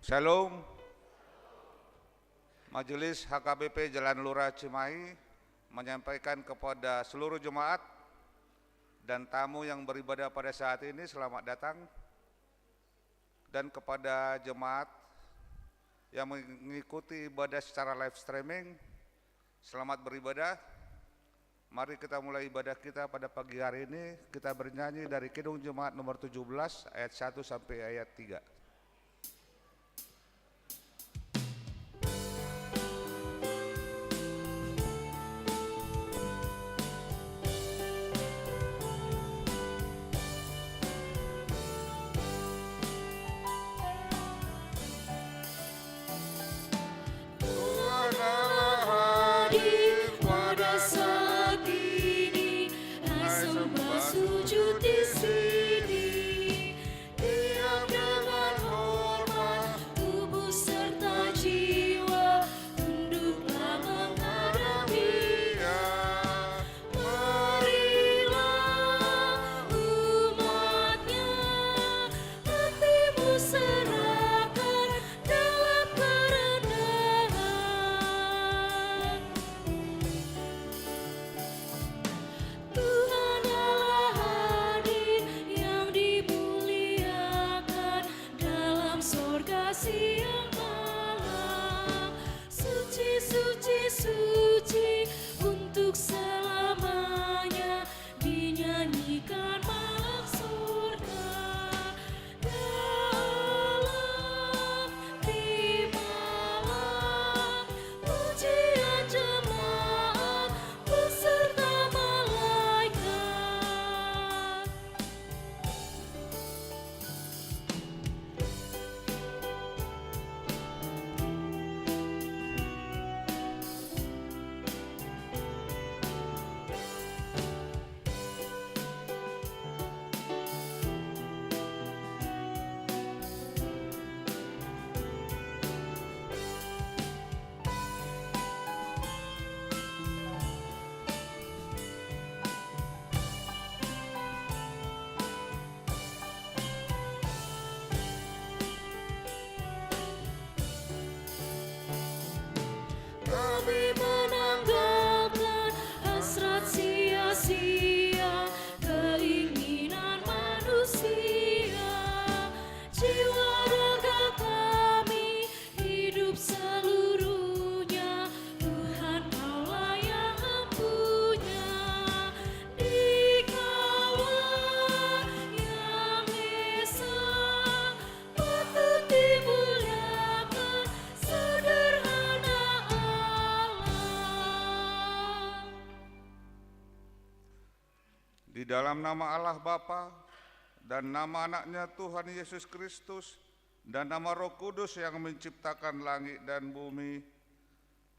Shalom. Majelis HKBP Jalan Lurah Cimahi menyampaikan kepada seluruh jemaat dan tamu yang beribadah pada saat ini selamat datang, dan kepada jemaat yang mengikuti ibadah secara live streaming selamat beribadah. Mari kita mulai ibadah kita pada pagi hari ini. Kita bernyanyi dari Kidung Jemaat nomor 17 ayat 1 sampai ayat 3. Di dalam nama Allah Bapa dan nama anaknya Tuhan Yesus Kristus dan nama Roh Kudus yang menciptakan langit dan bumi.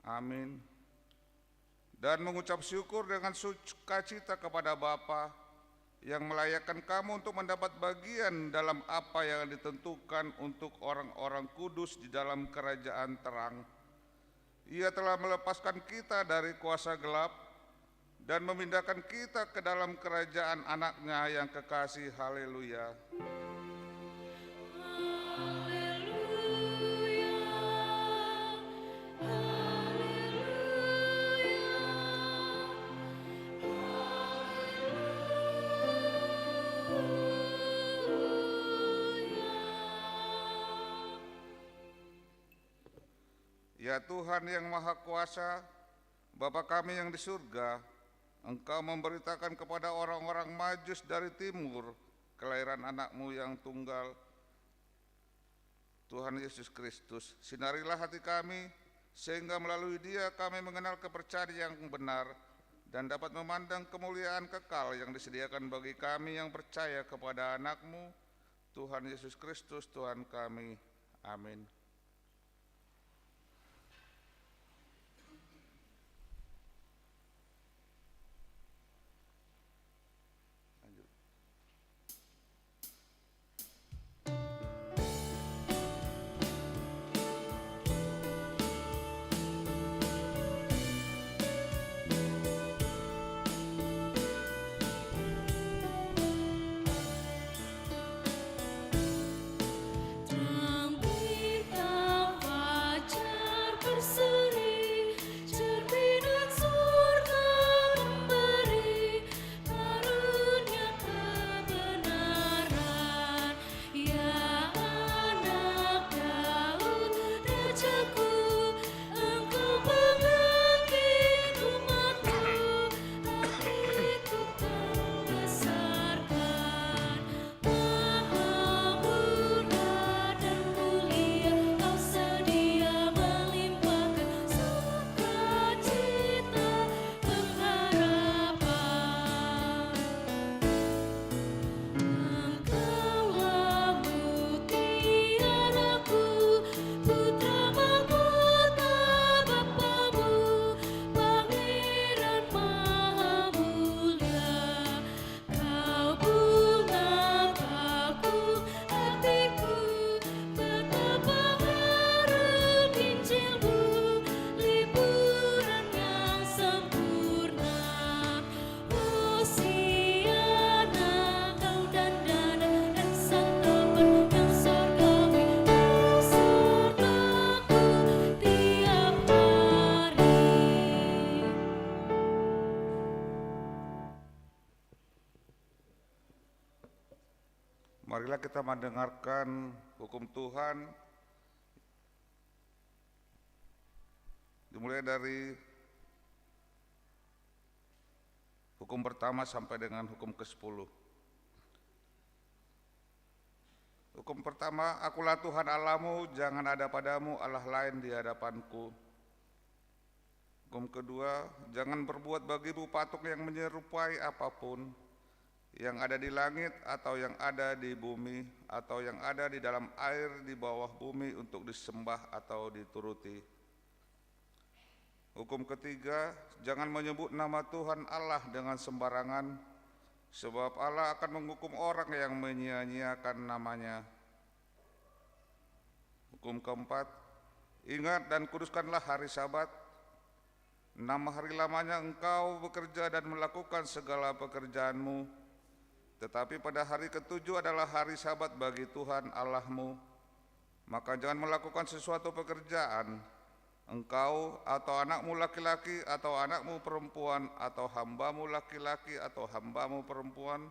Amin. Dan mengucap syukur dengan sukacita kepada Bapa yang melayakkan kamu untuk mendapat bagian dalam apa yang ditentukan untuk orang-orang kudus di dalam kerajaan terang. Ia telah melepaskan kita dari kuasa gelap dan memindahkan kita ke dalam kerajaan anaknya yang kekasih. Haleluya. Ya Tuhan yang Maha Kuasa, Bapa kami yang di surga, Engkau memberitakan kepada orang-orang Majus dari timur kelahiran anakmu yang tunggal, Tuhan Yesus Kristus. Sinarilah hati kami, sehingga melalui Dia kami mengenal kepercayaan yang benar dan dapat memandang kemuliaan kekal yang disediakan bagi kami yang percaya kepada anakmu, Tuhan Yesus Kristus, Tuhan kami. Amin. Terang bintang Marilah kita mendengarkan hukum Tuhan dimulai dari hukum pertama sampai dengan hukum ke-10. Hukum pertama, akulah Tuhan Allahmu, jangan ada padamu Allah lain di hadapanku. Hukum kedua, jangan berbuat bagimu patung yang menyerupai apapun yang ada di langit atau yang ada di bumi atau yang ada di dalam air di bawah bumi untuk disembah atau dituruti. Hukum ketiga, jangan menyebut nama Tuhan Allah dengan sembarangan, sebab Allah akan menghukum orang yang menyia-nyiakan namanya. Hukum keempat, ingat dan kuduskanlah hari Sabat. 6 hari lamanya engkau bekerja dan melakukan segala pekerjaanmu, tetapi pada hari ke-7 adalah hari Sabat bagi Tuhan Allahmu. Maka jangan melakukan sesuatu pekerjaan, engkau atau anakmu laki-laki atau anakmu perempuan atau hambamu laki-laki atau hambamu perempuan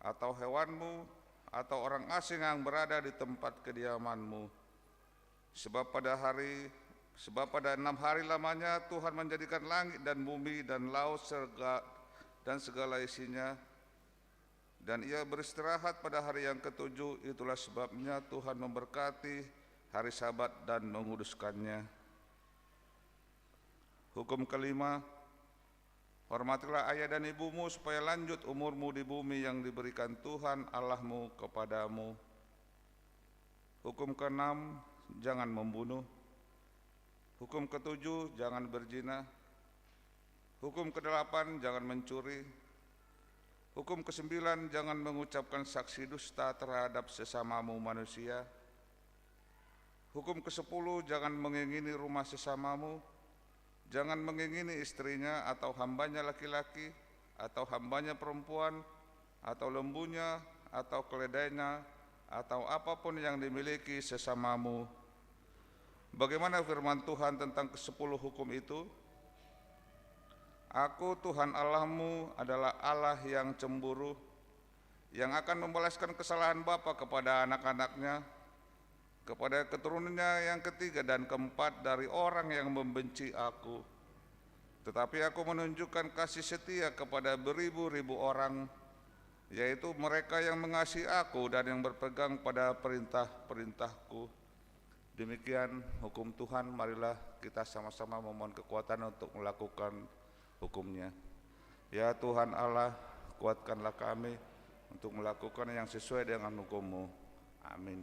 atau hewanmu atau orang asing yang berada di tempat kediamanmu. Sebab pada 6 hari lamanya Tuhan menjadikan langit dan bumi dan laut dan segala isinya, dan ia beristirahat pada hari yang ke-7. Itulah sebabnya Tuhan memberkati hari Sabat dan menguduskannya. Hukum kelima, hormatilah ayah dan ibumu supaya lanjut umurmu di bumi yang diberikan Tuhan Allahmu kepadamu. Hukum keenam, jangan membunuh. Hukum ke-7, jangan berzina. Hukum ke-8, jangan mencuri. Hukum ke-9, jangan mengucapkan saksi dusta terhadap sesamamu manusia. Hukum ke-10, jangan mengingini rumah sesamamu. Jangan mengingini istrinya atau hambanya laki-laki atau hambanya perempuan atau lembunya atau keledainya atau apapun yang dimiliki sesamamu. Bagaimana firman Tuhan tentang ke-10 hukum itu? Aku Tuhan Allahmu adalah Allah yang cemburu, yang akan membalaskan kesalahan bapa kepada anak-anaknya, kepada keturunannya yang ketiga dan keempat dari orang yang membenci aku. Tetapi aku menunjukkan kasih setia kepada beribu-ribu orang, yaitu mereka yang mengasihi aku dan yang berpegang pada perintah-perintahku. Demikian hukum Tuhan, marilah kita sama-sama memohon kekuatan untuk melakukan hukumnya. Ya Tuhan Allah, kuatkanlah kami untuk melakukan yang sesuai dengan hukum-Mu. Amin.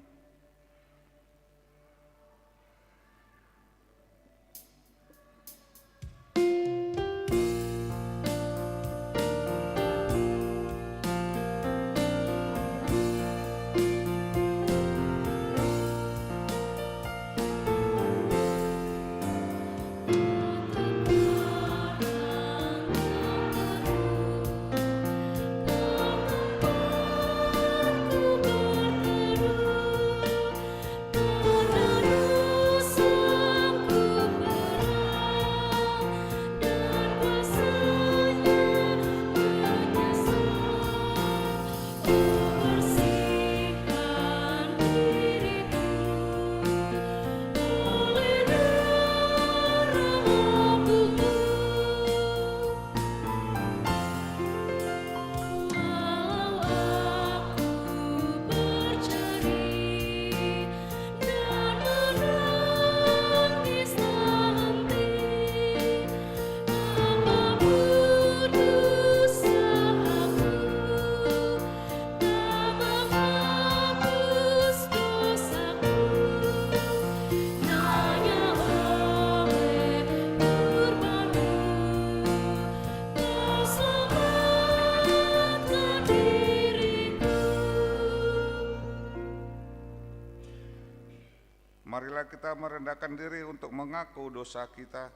Marilah kita merendahkan diri untuk mengaku dosa kita.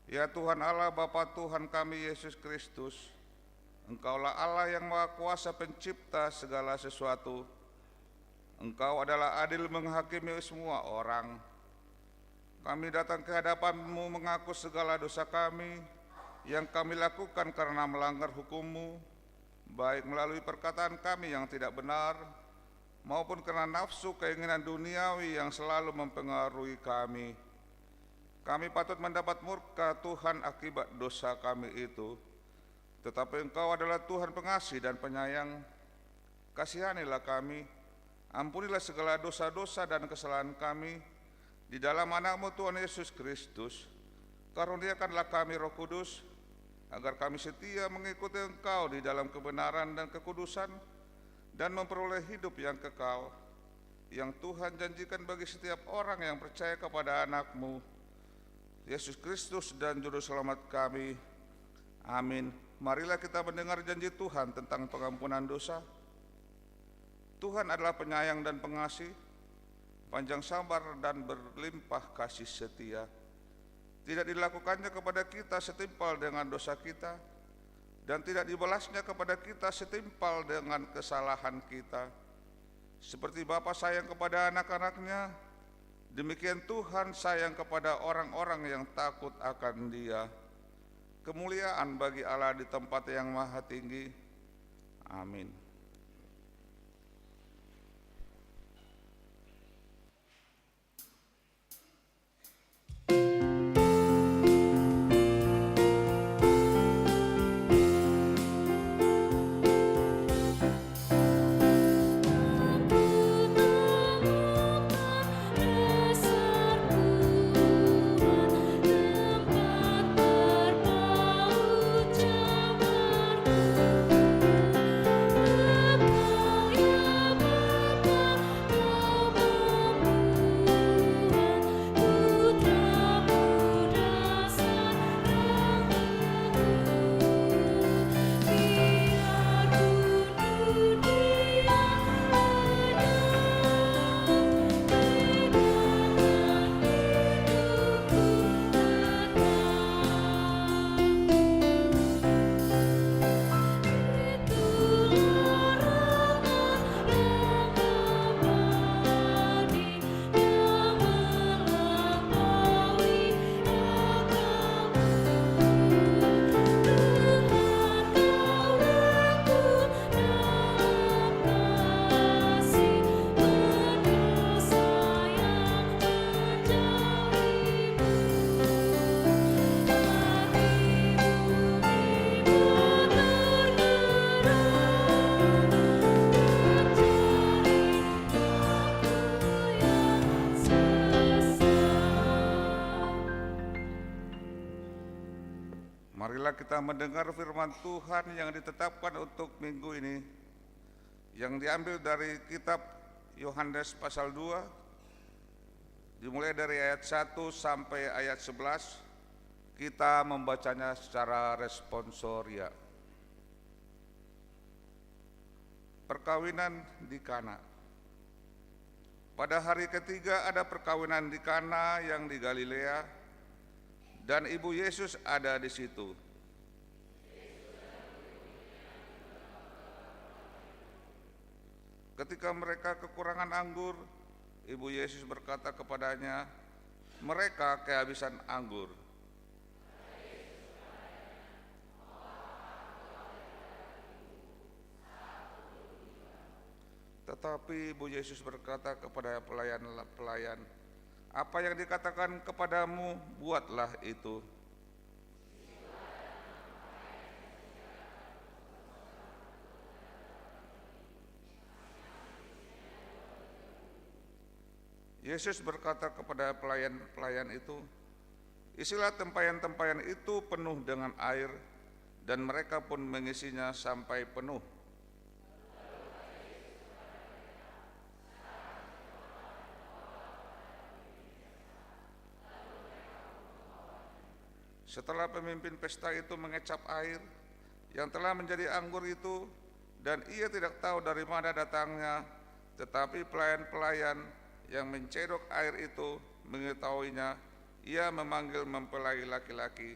Ya Tuhan Allah, Bapa Tuhan kami Yesus Kristus, Engkaulah Allah yang Maha Kuasa pencipta segala sesuatu. Engkau adalah adil menghakimi semua orang. Kami datang ke hadapan-Mu mengaku segala dosa kami yang kami lakukan karena melanggar hukum-Mu, baik melalui perkataan kami yang tidak benar, maupun karena nafsu keinginan duniawi yang selalu mempengaruhi kami. Kami patut mendapat murka Tuhan akibat dosa kami itu, tetapi Engkau adalah Tuhan pengasih dan penyayang. Kasihanilah kami, ampunilah segala dosa-dosa dan kesalahan kami, di dalam Anak-Mu Tuhan Yesus Kristus. Karuniakanlah kami Roh Kudus, agar kami setia mengikuti Engkau di dalam kebenaran dan kekudusan, dan memperoleh hidup yang kekal, yang Tuhan janjikan bagi setiap orang yang percaya kepada Anak-Mu, Yesus Kristus dan Juru Selamat kami. Amin. Marilah kita mendengar janji Tuhan tentang pengampunan dosa. Tuhan adalah penyayang dan pengasih, panjang sabar dan berlimpah kasih setia. Tidak dilakukannya kepada kita setimpal dengan dosa kita, dan tidak dibalasnya kepada kita setimpal dengan kesalahan kita. Seperti Bapa sayang kepada anak-anaknya, demikian Tuhan sayang kepada orang-orang yang takut akan Dia. Kemuliaan bagi Allah di tempat yang maha tinggi. Amin. Marilah kita mendengar firman Tuhan yang ditetapkan untuk minggu ini, yang diambil dari kitab Yohanes pasal 2, dimulai dari ayat 1 sampai ayat 11. Kita membacanya secara responsoria. Perkawinan di Kana. Pada hari ketiga ada perkawinan di Kana yang di Galilea, dan ibu Yesus ada di situ. Ketika mereka kekurangan anggur, ibu Yesus berkata kepadanya, "Mereka kehabisan anggur." Tetapi ibu Yesus berkata kepada pelayan-pelayan, "Apa yang dikatakan kepadamu, buatlah itu." Yesus berkata kepada pelayan-pelayan itu, "Isilah tempayan-tempayan itu penuh dengan air," dan mereka pun mengisinya sampai penuh. Setelah pemimpin pesta itu mengecap air yang telah menjadi anggur itu, dan ia tidak tahu dari mana datangnya, tetapi pelayan-pelayan yang mencedok air itu mengetahuinya, ia memanggil mempelai laki-laki.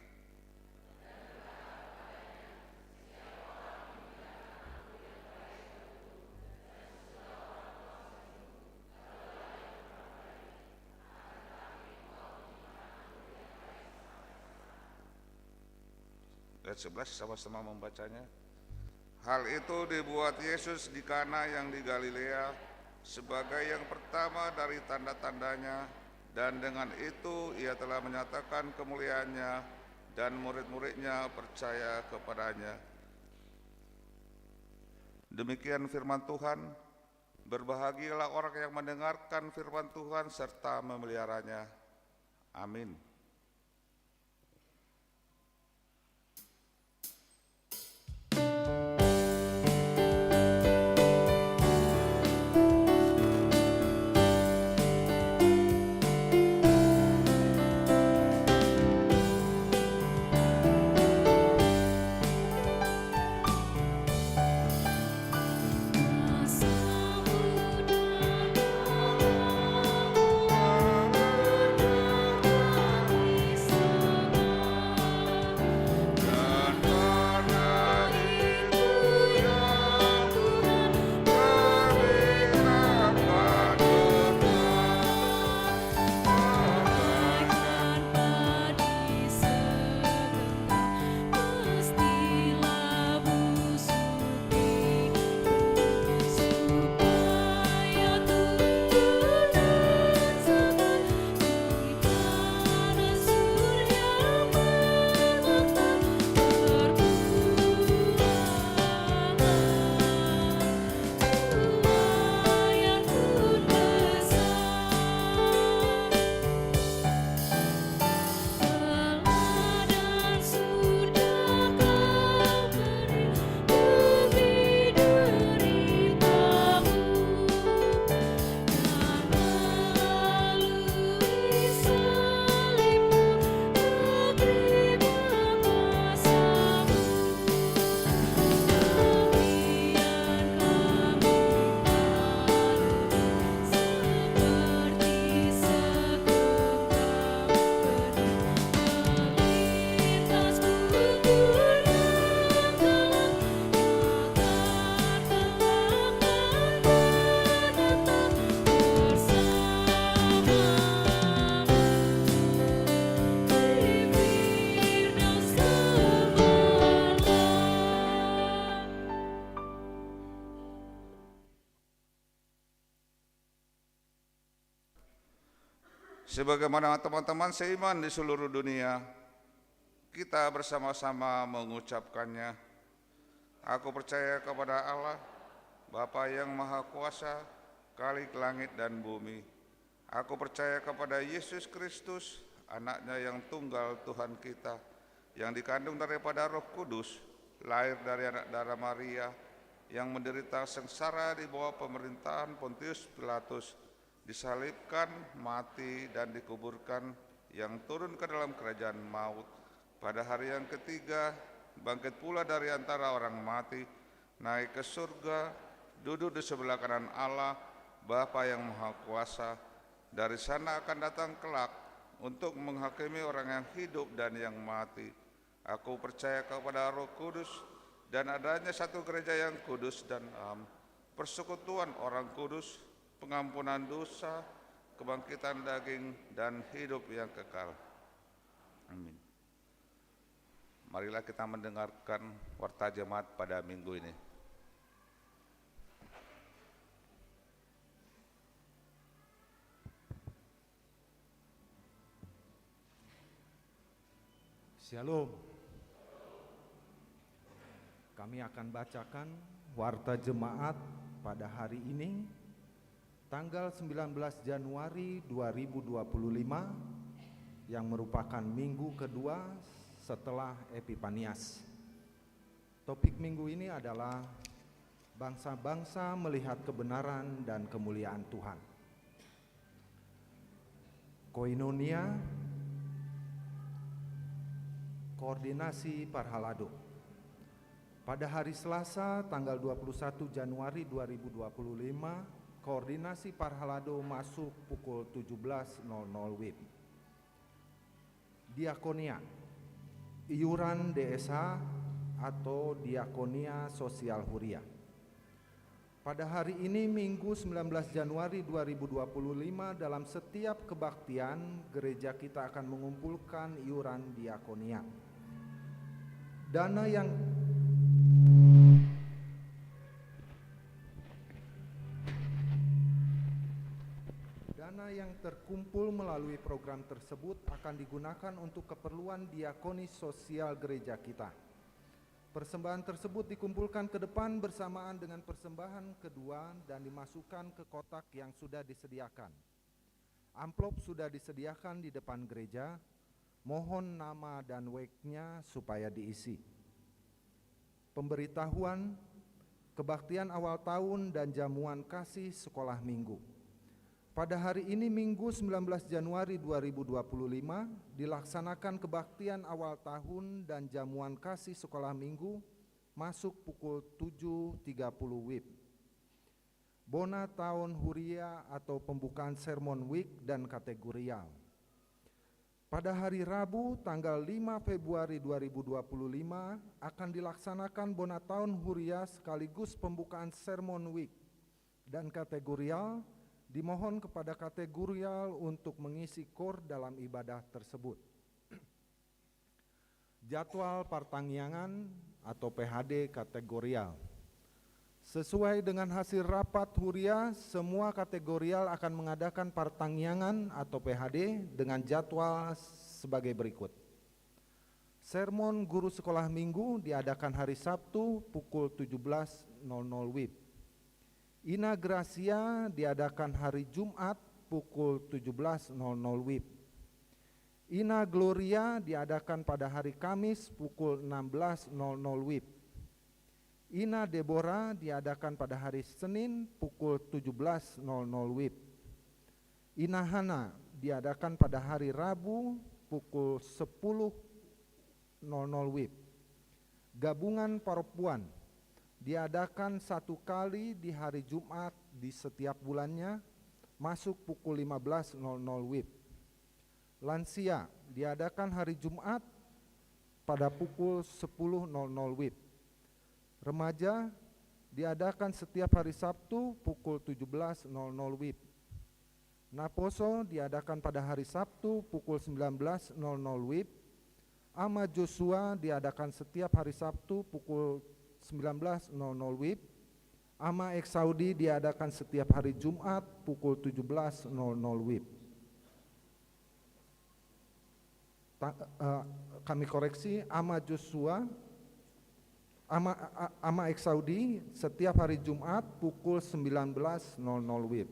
Ayat 11 sama-sama membacanya. Hal itu dibuat Yesus di Kana yang di Galilea sebagai yang pertama dari tanda-tandanya, dan dengan itu ia telah menyatakan kemuliaannya dan murid-muridnya percaya kepadanya. Demikian firman Tuhan. Berbahagialah orang yang mendengarkan firman Tuhan serta memeliharanya. Amin. Sebagaimana teman-teman seiman di seluruh dunia, kita bersama-sama mengucapkannya. Aku percaya kepada Allah, Bapa yang Maha Kuasa, Khalik langit dan bumi. Aku percaya kepada Yesus Kristus, Anaknya yang tunggal Tuhan kita, yang dikandung daripada Roh Kudus, lahir dari anak darah Maria, yang menderita sengsara di bawah pemerintahan Pontius Pilatus, disalibkan, mati, dan dikuburkan, yang turun ke dalam kerajaan maut. Pada hari yang ketiga, bangkit pula dari antara orang mati, naik ke surga, duduk di sebelah kanan Allah, Bapa yang Maha Kuasa. Dari sana akan datang kelak untuk menghakimi orang yang hidup dan yang mati. Aku percaya kepada Roh Kudus dan adanya satu gereja yang kudus dan persekutuan orang kudus, pengampunan dosa, kebangkitan daging, dan hidup yang kekal. Amin. Marilah kita mendengarkan warta jemaat pada minggu ini. Shalom. Kami akan bacakan warta jemaat pada hari ini, tanggal 19 Januari 2025, yang merupakan minggu kedua setelah Epifanias. Topik minggu ini adalah bangsa-bangsa melihat kebenaran dan kemuliaan Tuhan. Koinonia, koordinasi Parhalado. Pada hari Selasa tanggal 21 Januari 2025, koordinasi Parhalado masuk pukul 17.00 WIB. Diakonia, iuran DSH atau Diakonia Sosial Huria. Pada hari ini Minggu 19 Januari 2025, dalam setiap kebaktian gereja kita akan mengumpulkan iuran diakonia. Dana terkumpul melalui program tersebut akan digunakan untuk keperluan diakoni sosial gereja kita. Persembahan tersebut dikumpulkan ke depan bersamaan dengan persembahan kedua dan dimasukkan ke kotak yang sudah disediakan. Amplop sudah disediakan di depan gereja. Mohon nama dan WEG-nya supaya diisi. Pemberitahuan, kebaktian awal tahun dan jamuan kasih sekolah minggu. Pada hari ini Minggu 19 Januari 2025 dilaksanakan kebaktian awal tahun dan jamuan kasih sekolah minggu masuk pukul 7.30 WIB. Bona tahun Huria atau pembukaan sermon week dan kategorial. Pada hari Rabu tanggal 5 Februari 2025 akan dilaksanakan Bona tahun Huria sekaligus pembukaan sermon week dan kategorial. Dimohon kepada kategorial untuk mengisi kor dalam ibadah tersebut. Jadwal pertangyangan atau PHD kategorial. Sesuai dengan hasil rapat Huria, semua kategorial akan mengadakan pertangyangan atau PHD dengan jadwal sebagai berikut. Sermon guru sekolah minggu diadakan hari Sabtu pukul 17.00 WIB. Ina Gracia diadakan hari Jumat pukul 17.00 WIB. Ina Gloria diadakan pada hari Kamis pukul 16.00 WIB. Ina Deborah diadakan pada hari Senin pukul 17.00 WIB. Ina Hana diadakan pada hari Rabu pukul 10.00 WIB. Gabungan perempuan diadakan satu kali di hari Jumat di setiap bulannya, masuk pukul 15.00 WIB. Lansia diadakan hari Jumat pada pukul 10.00 WIB. Remaja diadakan setiap hari Sabtu pukul 17.00 WIB. Naposo diadakan pada hari Sabtu pukul 19.00 WIB. Ama Joshua diadakan setiap hari Sabtu pukul 19.00 WIB. Ama Eksaudi diadakan setiap hari Jumat pukul 17.00 WIB. Kami koreksi, Ama Joshua, Ama Eksaudi setiap hari Jumat pukul 19.00 WIB.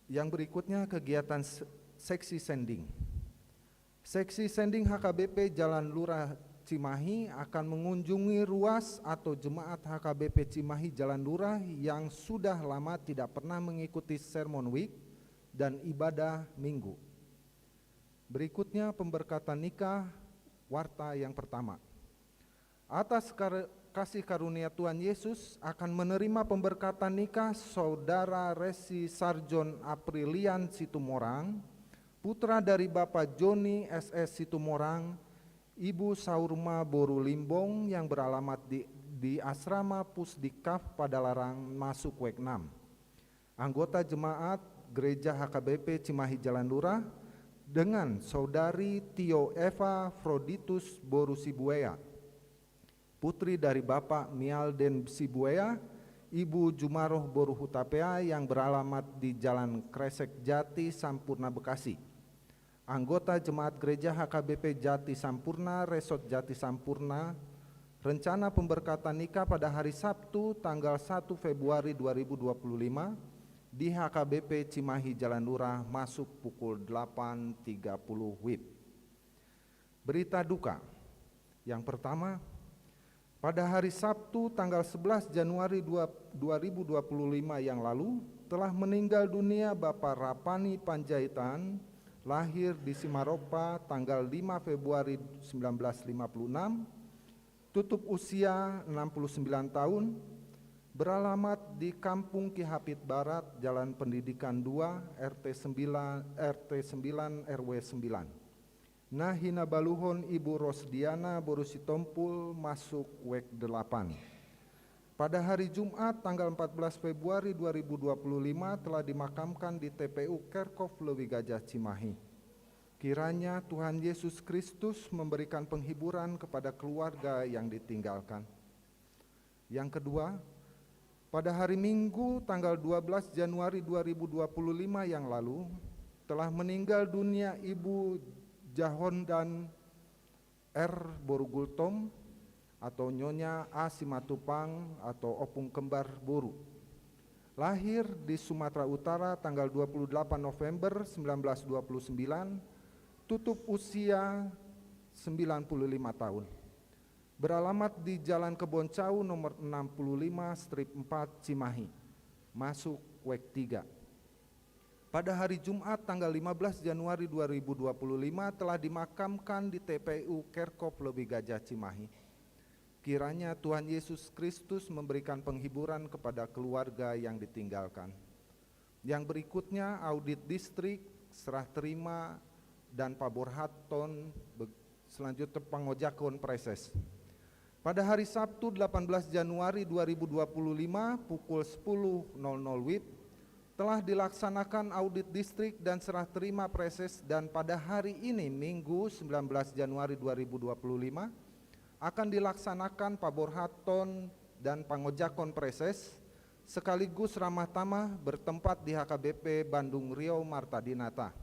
Yang berikutnya kegiatan seksi sending. Seksi sending HKBP Jalan Lurah Cimahi akan mengunjungi ruas atau jemaat HKBP Cimahi Jalan Lurah yang sudah lama tidak pernah mengikuti sermon week dan ibadah minggu. Berikutnya pemberkatan nikah warta yang pertama. Atas kasih karunia Tuhan Yesus akan menerima pemberkatan nikah Saudara Resi Sarjon Aprilian Situmorang, putra dari Bapak Joni SS Situmorang, Ibu Saurma Boru Limbong yang beralamat di Asrama Pusdikaf Padalarang masuk WEG 6. Anggota jemaat Gereja HKBP Cimahi Jalan Lurah dengan Saudari Tio Eva Froditus Boru Sibuea, putri dari Bapak Mialden Sibuea, Ibu Jumaroh Boru Hutapea yang beralamat di Jalan Kresek Jati Sampurna Bekasi. Anggota jemaat gereja HKBP Jati Sampurna, Resort Jati Sampurna, rencana pemberkatan nikah pada hari Sabtu tanggal 1 Februari 2025 di HKBP Cimahi Jalan Lurah masuk pukul 8.30 WIB. Berita duka. Yang pertama, pada hari Sabtu tanggal 11 Januari 2025 yang lalu telah meninggal dunia Bapak Rapani Panjaitan, lahir di Simaropa tanggal 5 Februari 1956, tutup usia 69 tahun, beralamat di Kampung Ki Hapit Barat, Jalan Pendidikan 2, RT 9 RW 9. Nahina Baluhon Ibu Rosdiana Borusitompul masuk WEG 8. Pada hari Jumat tanggal 14 Februari 2025 telah dimakamkan di TPU Kerkov Lewi Gajah Cimahi. Kiranya Tuhan Yesus Kristus memberikan penghiburan kepada keluarga yang ditinggalkan. Yang kedua, Pada hari Minggu tanggal 12 Januari 2025 yang lalu telah meninggal dunia Ibu Jahon dan R. Borugultom atau Nyonya A. Simatupang atau Opung Kembar Boru. Lahir di Sumatera Utara tanggal 28 November 1929, tutup usia 95 tahun. Beralamat di Jalan Keboncau nomor 65/4 Cimahi, masuk WEK 3. Pada hari Jumat tanggal 15 Januari 2025 telah dimakamkan di TPU Kerkop Leuwi Gajah Cimahi. Kiranya Tuhan Yesus Kristus memberikan penghiburan kepada keluarga yang ditinggalkan. Yang berikutnya audit distrik, serah terima, dan paborhaton, selanjutnya pangojakon preses. Pada hari Sabtu 18 Januari 2025 pukul 10.00 WIB telah dilaksanakan audit distrik dan serah terima preses, dan pada hari ini Minggu 19 Januari 2025 akan dilaksanakan paborhaton dan pangojakon preses sekaligus ramah tamah bertempat di HKBP Bandung Riau Marta Dinata.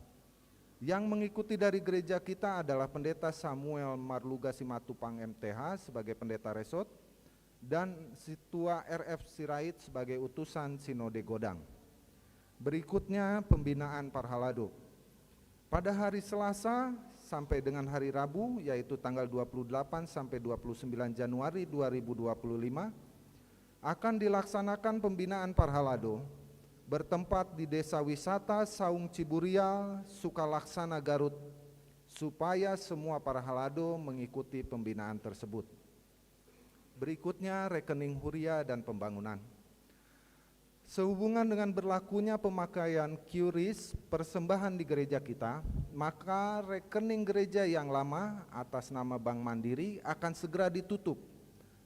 Yang mengikuti dari gereja kita adalah Pendeta Samuel Marluga Simatupang MTH sebagai Pendeta Resort dan Situa RF Sirait sebagai utusan Sinode Godang. Berikutnya pembinaan Parhalado. Pada hari Selasa sampai dengan hari Rabu yaitu tanggal 28 sampai 29 Januari 2025 akan dilaksanakan pembinaan Parhalado bertempat di Desa Wisata Saung Ciburial, Sukalaksana, Garut, supaya semua Parhalado mengikuti pembinaan tersebut. Berikutnya rekening huria dan pembangunan. Sehubungan dengan berlakunya pemakaian QRIS persembahan di gereja kita, maka rekening gereja yang lama atas nama Bank Mandiri akan segera ditutup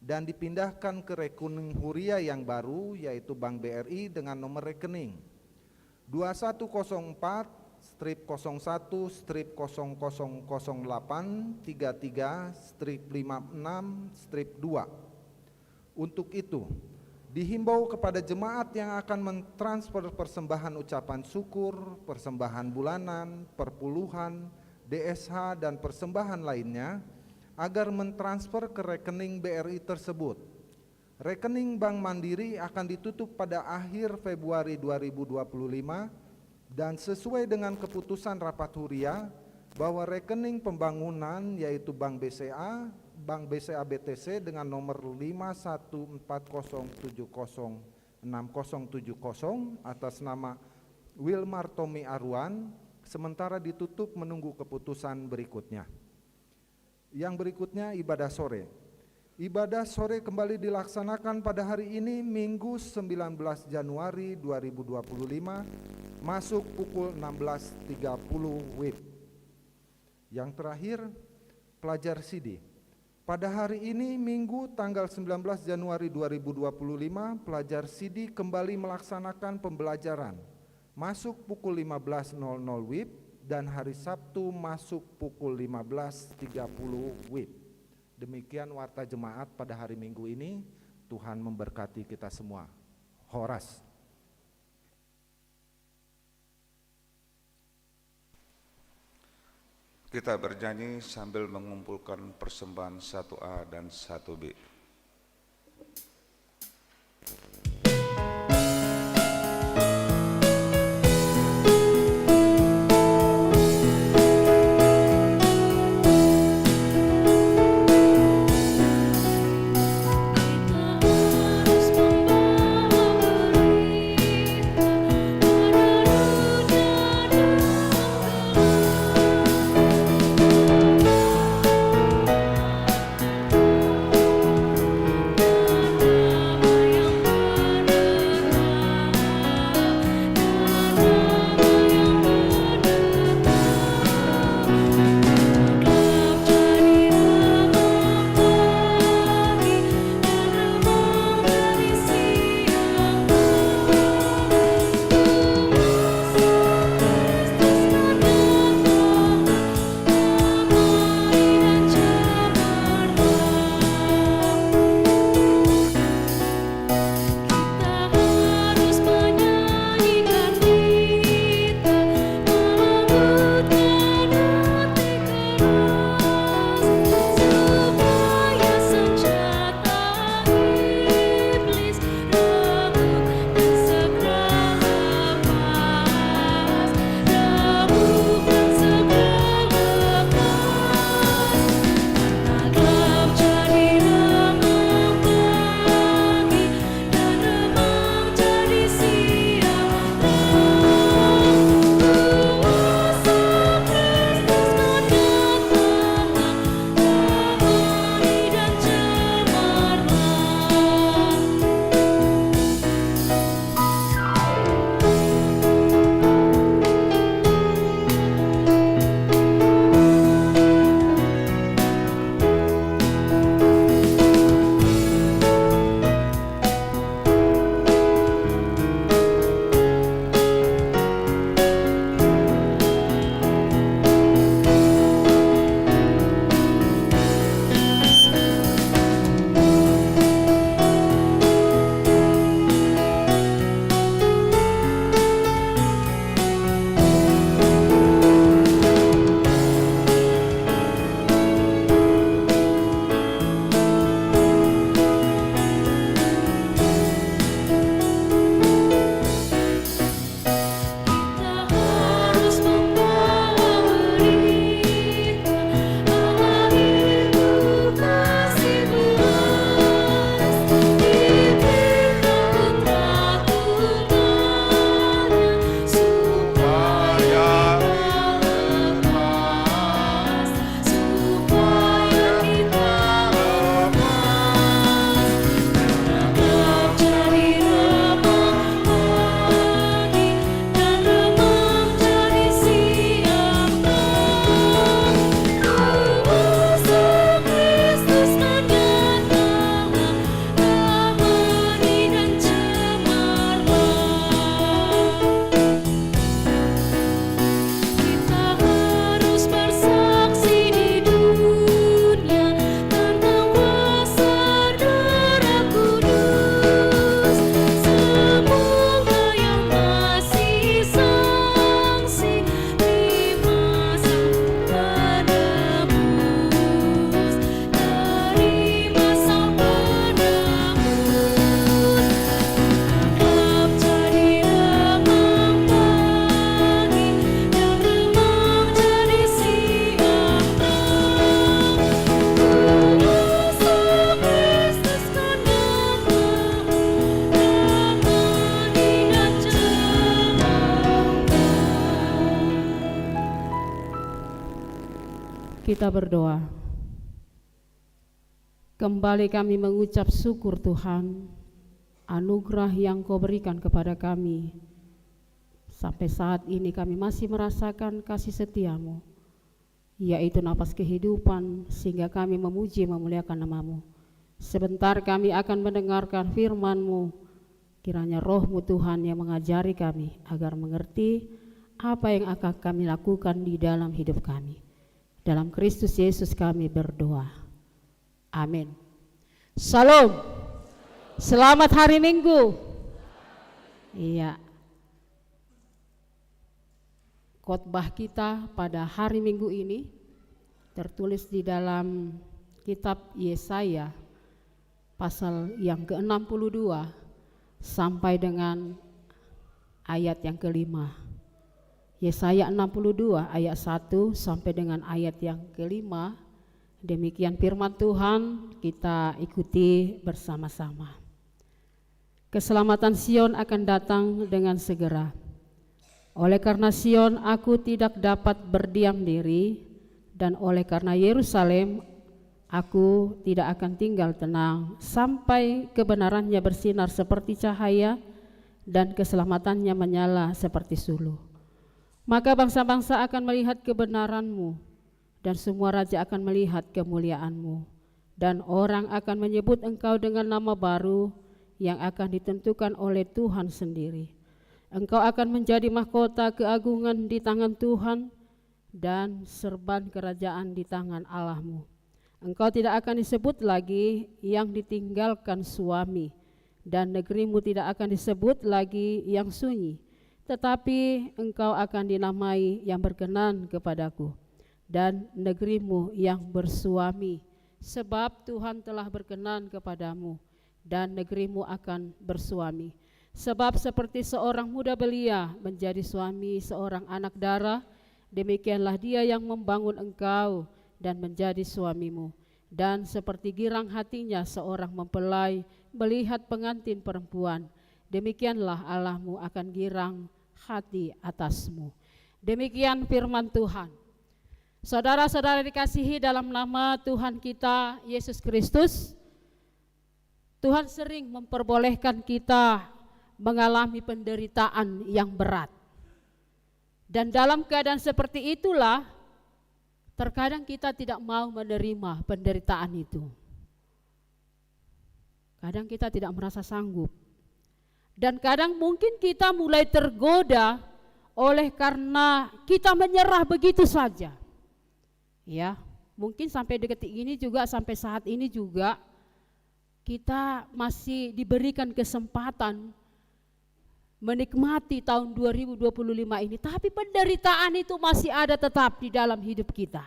dan dipindahkan ke rekening huria yang baru yaitu Bank BRI dengan nomor rekening 2104-000833-56-2. Untuk itu, dihimbau kepada jemaat yang akan mentransfer persembahan ucapan syukur, persembahan bulanan, perpuluhan, DSH dan persembahan lainnya agar mentransfer ke rekening BRI tersebut. Rekening Bank Mandiri akan ditutup pada akhir Februari 2025 dan sesuai dengan keputusan rapat huria bahwa rekening pembangunan yaitu Bank BCA BTC dengan nomor 5140706070 atas nama Wilmar Tommy Arwan sementara ditutup menunggu keputusan berikutnya. Yang berikutnya ibadah sore. Ibadah sore kembali dilaksanakan pada hari ini Minggu 19 Januari 2025 masuk pukul 16.30 WIB. Yang terakhir pelajar CD. Pada hari ini Minggu tanggal 19 Januari 2025 pelajar CD kembali melaksanakan pembelajaran masuk pukul 15.00 WIB dan hari Sabtu masuk pukul 15.30 WIB. Demikian warta jemaat pada hari Minggu ini. Tuhan memberkati kita semua. Horas. Kita bernyanyi sambil mengumpulkan persembahan 1A dan 1B. Kita berdoa. Kembali kami mengucap syukur Tuhan, anugerah yang Kau berikan kepada kami. Sampai saat ini kami masih merasakan kasih setia-Mu, yaitu nafas kehidupan, sehingga kami memuji memuliakan nama-Mu. Sebentar kami akan mendengarkan firman-Mu, kiranya Roh-Mu Tuhan yang mengajari kami agar mengerti apa yang akan kami lakukan di dalam hidup kami. Dalam Kristus Yesus kami berdoa. Amin. Shalom. Selamat hari Minggu. Iya. Khotbah kita pada hari Minggu ini tertulis di dalam kitab Yesaya pasal yang ke-62 sampai dengan ayat yang ke-5. Yesaya 62 ayat 1 sampai dengan ayat yang ke-5. Demikian firman Tuhan, kita ikuti bersama-sama. Keselamatan Sion akan datang dengan segera. Oleh karena Sion aku tidak dapat berdiam diri, dan oleh karena Yerusalem aku tidak akan tinggal tenang sampai kebenarannya bersinar seperti cahaya dan keselamatannya menyala seperti suluh. Maka bangsa-bangsa akan melihat kebenaran-Mu, dan semua raja akan melihat kemuliaan-Mu, dan orang akan menyebut Engkau dengan nama baru yang akan ditentukan oleh Tuhan sendiri. Engkau akan menjadi mahkota keagungan di tangan Tuhan dan serban kerajaan di tangan Allah-Mu. Engkau tidak akan disebut lagi yang ditinggalkan suami, dan negerimu tidak akan disebut lagi yang sunyi, tetapi engkau akan dinamai yang berkenan kepadaku, dan negerimu yang bersuami, sebab Tuhan telah berkenan kepadamu, dan negerimu akan bersuami. Sebab seperti seorang muda belia menjadi suami seorang anak dara, demikianlah dia yang membangun engkau dan menjadi suamimu. Dan seperti girang hatinya seorang mempelai melihat pengantin perempuan, demikianlah Allahmu akan girang hati atasmu. Demikian firman Tuhan. Saudara-saudara dikasihi dalam nama Tuhan kita Yesus Kristus, Tuhan sering memperbolehkan kita mengalami penderitaan yang berat. Dan dalam keadaan seperti itulah terkadang kita tidak mau menerima penderitaan itu. Kadang kita tidak merasa sanggup. Dan kadang mungkin kita mulai tergoda oleh karena kita menyerah begitu saja. Ya, mungkin sampai detik ini juga, sampai saat ini juga kita masih diberikan kesempatan menikmati tahun 2025 ini, tapi penderitaan itu masih ada tetap di dalam hidup kita.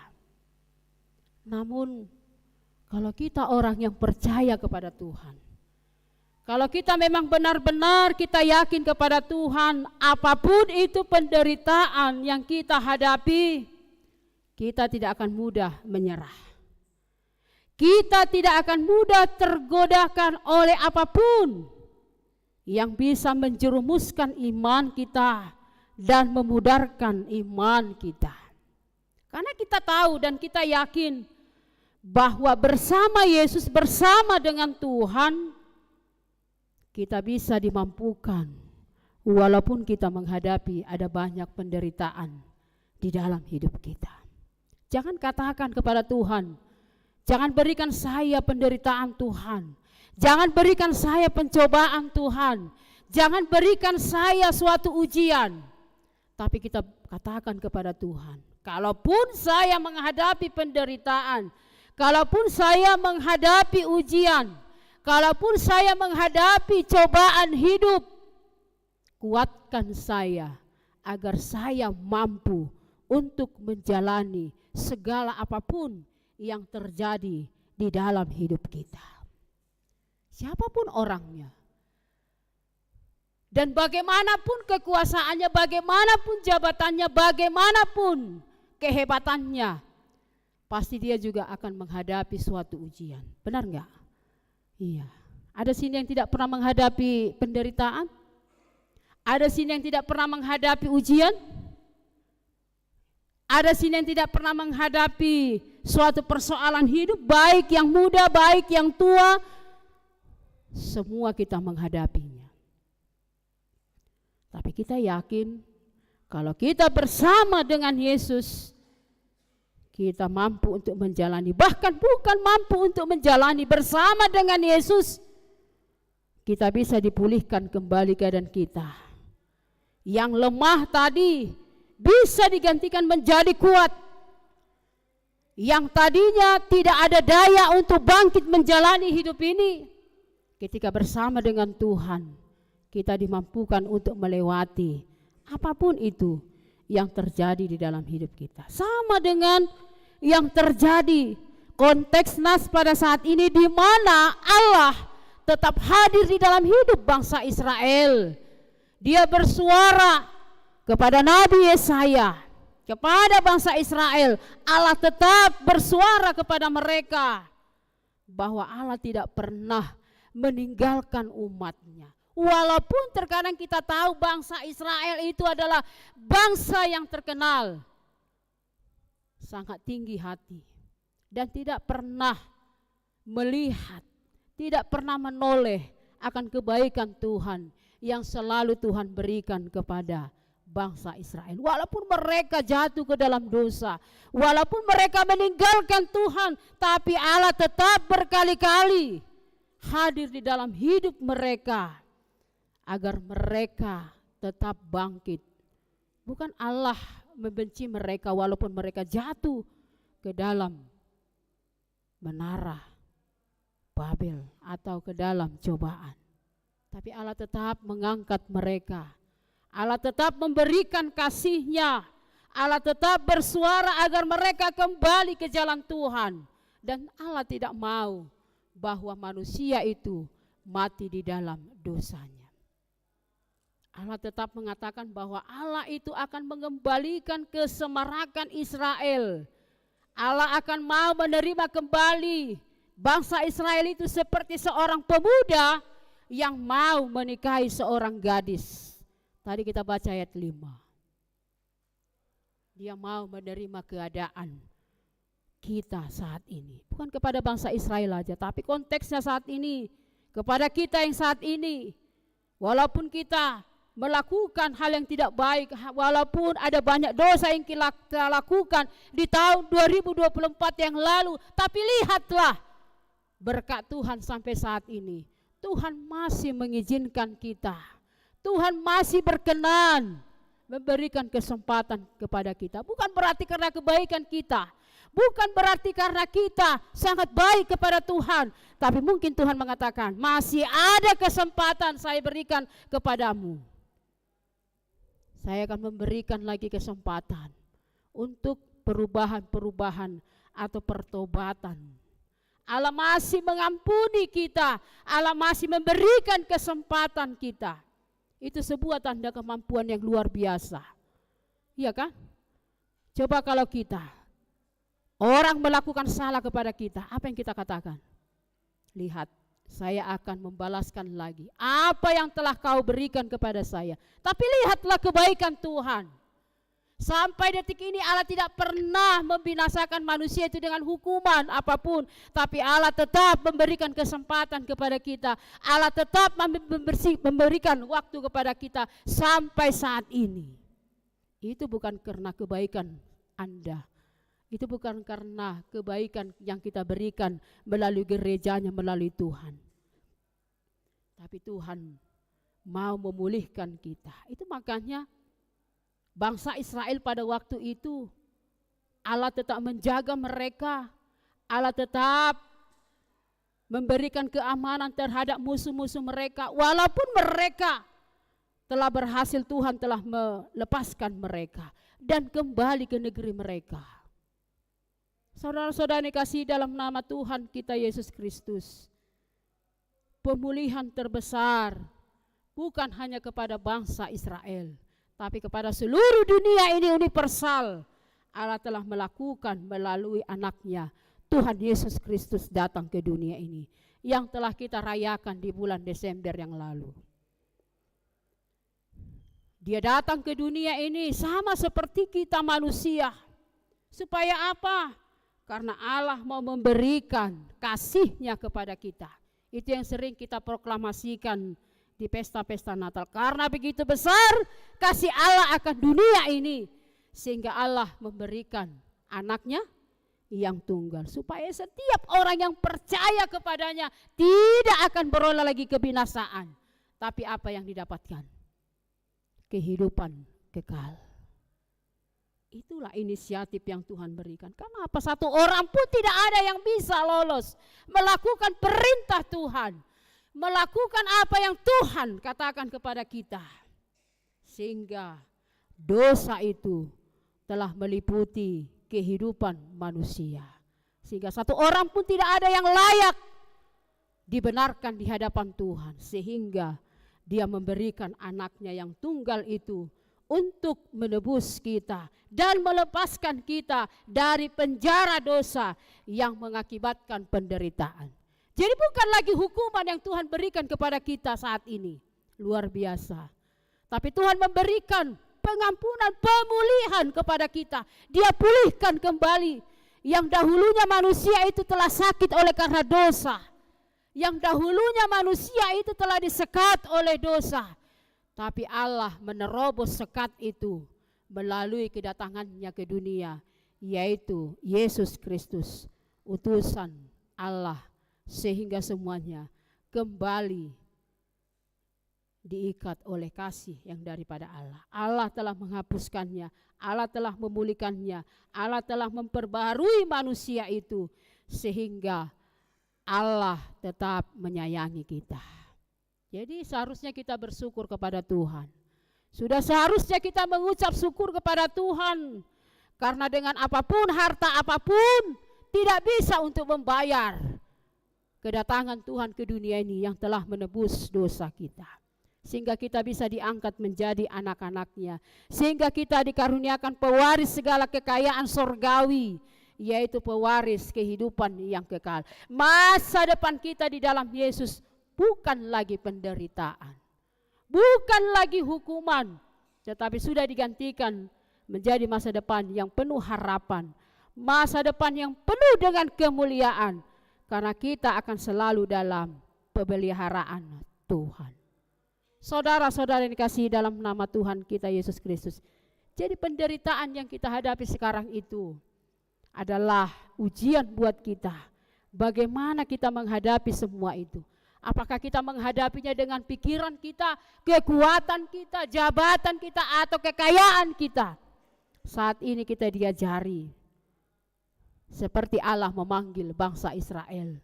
Namun kalau kita orang yang percaya kepada Tuhan, kalau kita memang benar-benar kita yakin kepada Tuhan, apapun itu penderitaan yang kita hadapi, kita tidak akan mudah menyerah. Kita tidak akan mudah tergodakan oleh apapun yang bisa menjerumuskan iman kita dan memudarkan iman kita. Karena kita tahu dan kita yakin bahwa bersama Yesus, bersama dengan Tuhan, kita bisa dimampukan walaupun kita menghadapi ada banyak penderitaan di dalam hidup kita. Jangan katakan kepada Tuhan, jangan berikan saya penderitaan Tuhan, jangan berikan saya pencobaan Tuhan, jangan berikan saya suatu ujian. Tapi kita katakan kepada Tuhan, kalaupun saya menghadapi penderitaan, kalaupun saya menghadapi ujian, kalaupun saya menghadapi cobaan hidup, kuatkan saya agar saya mampu untuk menjalani segala apapun yang terjadi di dalam hidup kita. Siapapun orangnya. Dan bagaimanapun kekuasaannya, bagaimanapun jabatannya, bagaimanapun kehebatannya, pasti dia juga akan menghadapi suatu ujian. Benar enggak? Iya. Ada sini yang tidak pernah menghadapi penderitaan? Ada sini yang tidak pernah menghadapi ujian? Ada sini yang tidak pernah menghadapi suatu persoalan hidup, baik yang muda, baik yang tua, semua kita menghadapinya. Tapi kita yakin kalau kita bersama dengan Yesus, kita mampu untuk menjalani, bahkan bukan mampu untuk menjalani, bersama dengan Yesus, kita bisa dipulihkan kembali keadaan kita. Yang lemah tadi bisa digantikan menjadi kuat. Yang tadinya tidak ada daya untuk bangkit menjalani hidup ini, ketika bersama dengan Tuhan, kita dimampukan untuk melewati apapun itu yang terjadi di dalam hidup kita. Sama dengan yang terjadi konteks nas pada saat ini, di mana Allah tetap hadir di dalam hidup bangsa Israel. Dia bersuara kepada Nabi Yesaya, kepada bangsa Israel. Allah tetap bersuara kepada mereka bahwa Allah tidak pernah meninggalkan umatnya. Walaupun terkadang kita tahu bangsa Israel itu adalah bangsa yang terkenal sangat tinggi hati dan tidak pernah melihat, tidak pernah menoleh akan kebaikan Tuhan yang selalu Tuhan berikan kepada bangsa Israel. Walaupun mereka jatuh ke dalam dosa, walaupun mereka meninggalkan Tuhan, tapi Allah tetap berkali-kali hadir di dalam hidup mereka agar mereka tetap bangkit. Bukan Allah membenci mereka walaupun mereka jatuh ke dalam menara Babel atau ke dalam cobaan, tapi Allah tetap mengangkat mereka. Allah tetap memberikan kasih-Nya. Allah tetap bersuara agar mereka kembali ke jalan Tuhan. Dan Allah tidak mau bahwa manusia itu mati di dalam dosanya. Allah tetap mengatakan bahwa Allah itu akan mengembalikan kesemarakan Israel. Allah akan mau menerima kembali bangsa Israel itu seperti seorang pemuda yang mau menikahi seorang gadis. Tadi kita baca ayat 5. Dia mau menerima keadaan kita saat ini. Bukan kepada bangsa Israel aja, tapi konteksnya saat ini. Kepada kita yang saat ini. Walaupun kita melakukan hal yang tidak baik, walaupun ada banyak dosa yang kita lakukan di tahun 2024 yang lalu, tapi lihatlah berkat Tuhan sampai saat ini. Tuhan masih mengizinkan kita. Tuhan masih berkenan memberikan kesempatan kepada kita. Bukan berarti karena kebaikan kita, bukan berarti karena kita sangat baik kepada Tuhan, tapi mungkin Tuhan mengatakan masih ada kesempatan saya berikan kepadamu. Saya akan memberikan lagi kesempatan untuk perubahan-perubahan atau pertobatan. Allah masih mengampuni kita, Allah masih memberikan kesempatan kita. Itu sebuah tanda kemampuan yang luar biasa. Iya kan? Coba kalau kita, orang melakukan salah kepada kita, apa yang kita katakan? Lihat, saya akan membalaskan lagi apa yang telah kau berikan kepada saya. Tapi lihatlah kebaikan Tuhan. Sampai detik ini Allah tidak pernah membinasakan manusia itu dengan hukuman apapun, tapi Allah tetap memberikan kesempatan kepada kita. Allah tetap memberikan waktu kepada kita sampai saat ini. Itu bukan karena kebaikan Anda. Itu bukan karena kebaikan yang kita berikan melalui gerejanya, melalui Tuhan. Tapi Tuhan mau memulihkan kita. Itu makanya bangsa Israel pada waktu itu, Allah tetap menjaga mereka. Allah tetap memberikan keamanan terhadap musuh-musuh mereka. Walaupun mereka telah berhasil, Tuhan telah melepaskan mereka dan kembali ke negeri mereka. Saudara-saudara dikasihi dalam nama Tuhan kita Yesus Kristus, pemulihan terbesar bukan hanya kepada bangsa Israel, tapi kepada seluruh dunia ini universal. Allah telah melakukan melalui anaknya Tuhan Yesus Kristus datang ke dunia ini, yang telah kita rayakan di bulan Desember yang lalu. Dia datang ke dunia ini sama seperti kita manusia. Supaya apa? Karena Allah mau memberikan kasih-Nya kepada kita. Itu yang sering kita proklamasikan di pesta-pesta Natal. Karena begitu besar kasih Allah akan dunia ini, sehingga Allah memberikan anaknya yang tunggal, supaya setiap orang yang percaya kepadanya tidak akan beroleh lagi kebinasaan, tapi apa yang didapatkan? Kehidupan kekal. Itulah inisiatif yang Tuhan berikan. Kenapa satu orang pun tidak ada yang bisa lolos melakukan perintah Tuhan, melakukan apa yang Tuhan katakan kepada kita, sehingga dosa itu telah meliputi kehidupan manusia, sehingga satu orang pun tidak ada yang layak dibenarkan di hadapan Tuhan, sehingga Dia memberikan anaknya yang tunggal itu untuk menebus kita dan melepaskan kita dari penjara dosa yang mengakibatkan penderitaan. Jadi bukan lagi hukuman yang Tuhan berikan kepada kita saat ini, luar biasa, tapi Tuhan memberikan pengampunan, pemulihan kepada kita. Dia pulihkan kembali yang dahulunya manusia itu telah sakit oleh karena dosa, yang dahulunya manusia itu telah disekat oleh dosa, tapi Allah menerobos sekat itu melalui kedatangannya ke dunia, yaitu Yesus Kristus, utusan Allah, sehingga semuanya kembali diikat oleh kasih yang daripada Allah. Allah telah menghapuskannya, Allah telah memulihkannya, Allah telah memperbarui manusia itu, sehingga Allah tetap menyayangi kita. Jadi seharusnya kita bersyukur kepada Tuhan. Sudah seharusnya kita mengucap syukur kepada Tuhan, karena dengan apapun, harta apapun tidak bisa untuk membayar kedatangan Tuhan ke dunia ini yang telah menebus dosa kita, sehingga kita bisa diangkat menjadi anak-anaknya, sehingga kita dikaruniakan pewaris segala kekayaan sorgawi, yaitu pewaris kehidupan yang kekal. Masa depan kita di dalam Yesus bukan lagi penderitaan, bukan lagi hukuman, tetapi sudah digantikan menjadi masa depan yang penuh harapan, masa depan yang penuh dengan kemuliaan, karena kita akan selalu dalam pemeliharaan Tuhan. Saudara-saudara yang dikasihi dalam nama Tuhan kita Yesus Kristus, jadi penderitaan yang kita hadapi sekarang itu adalah ujian buat kita. Bagaimana kita menghadapi semua itu? Apakah kita menghadapinya dengan pikiran kita, kekuatan kita, jabatan kita, atau kekayaan kita? Saat ini kita diajari seperti Allah memanggil bangsa Israel,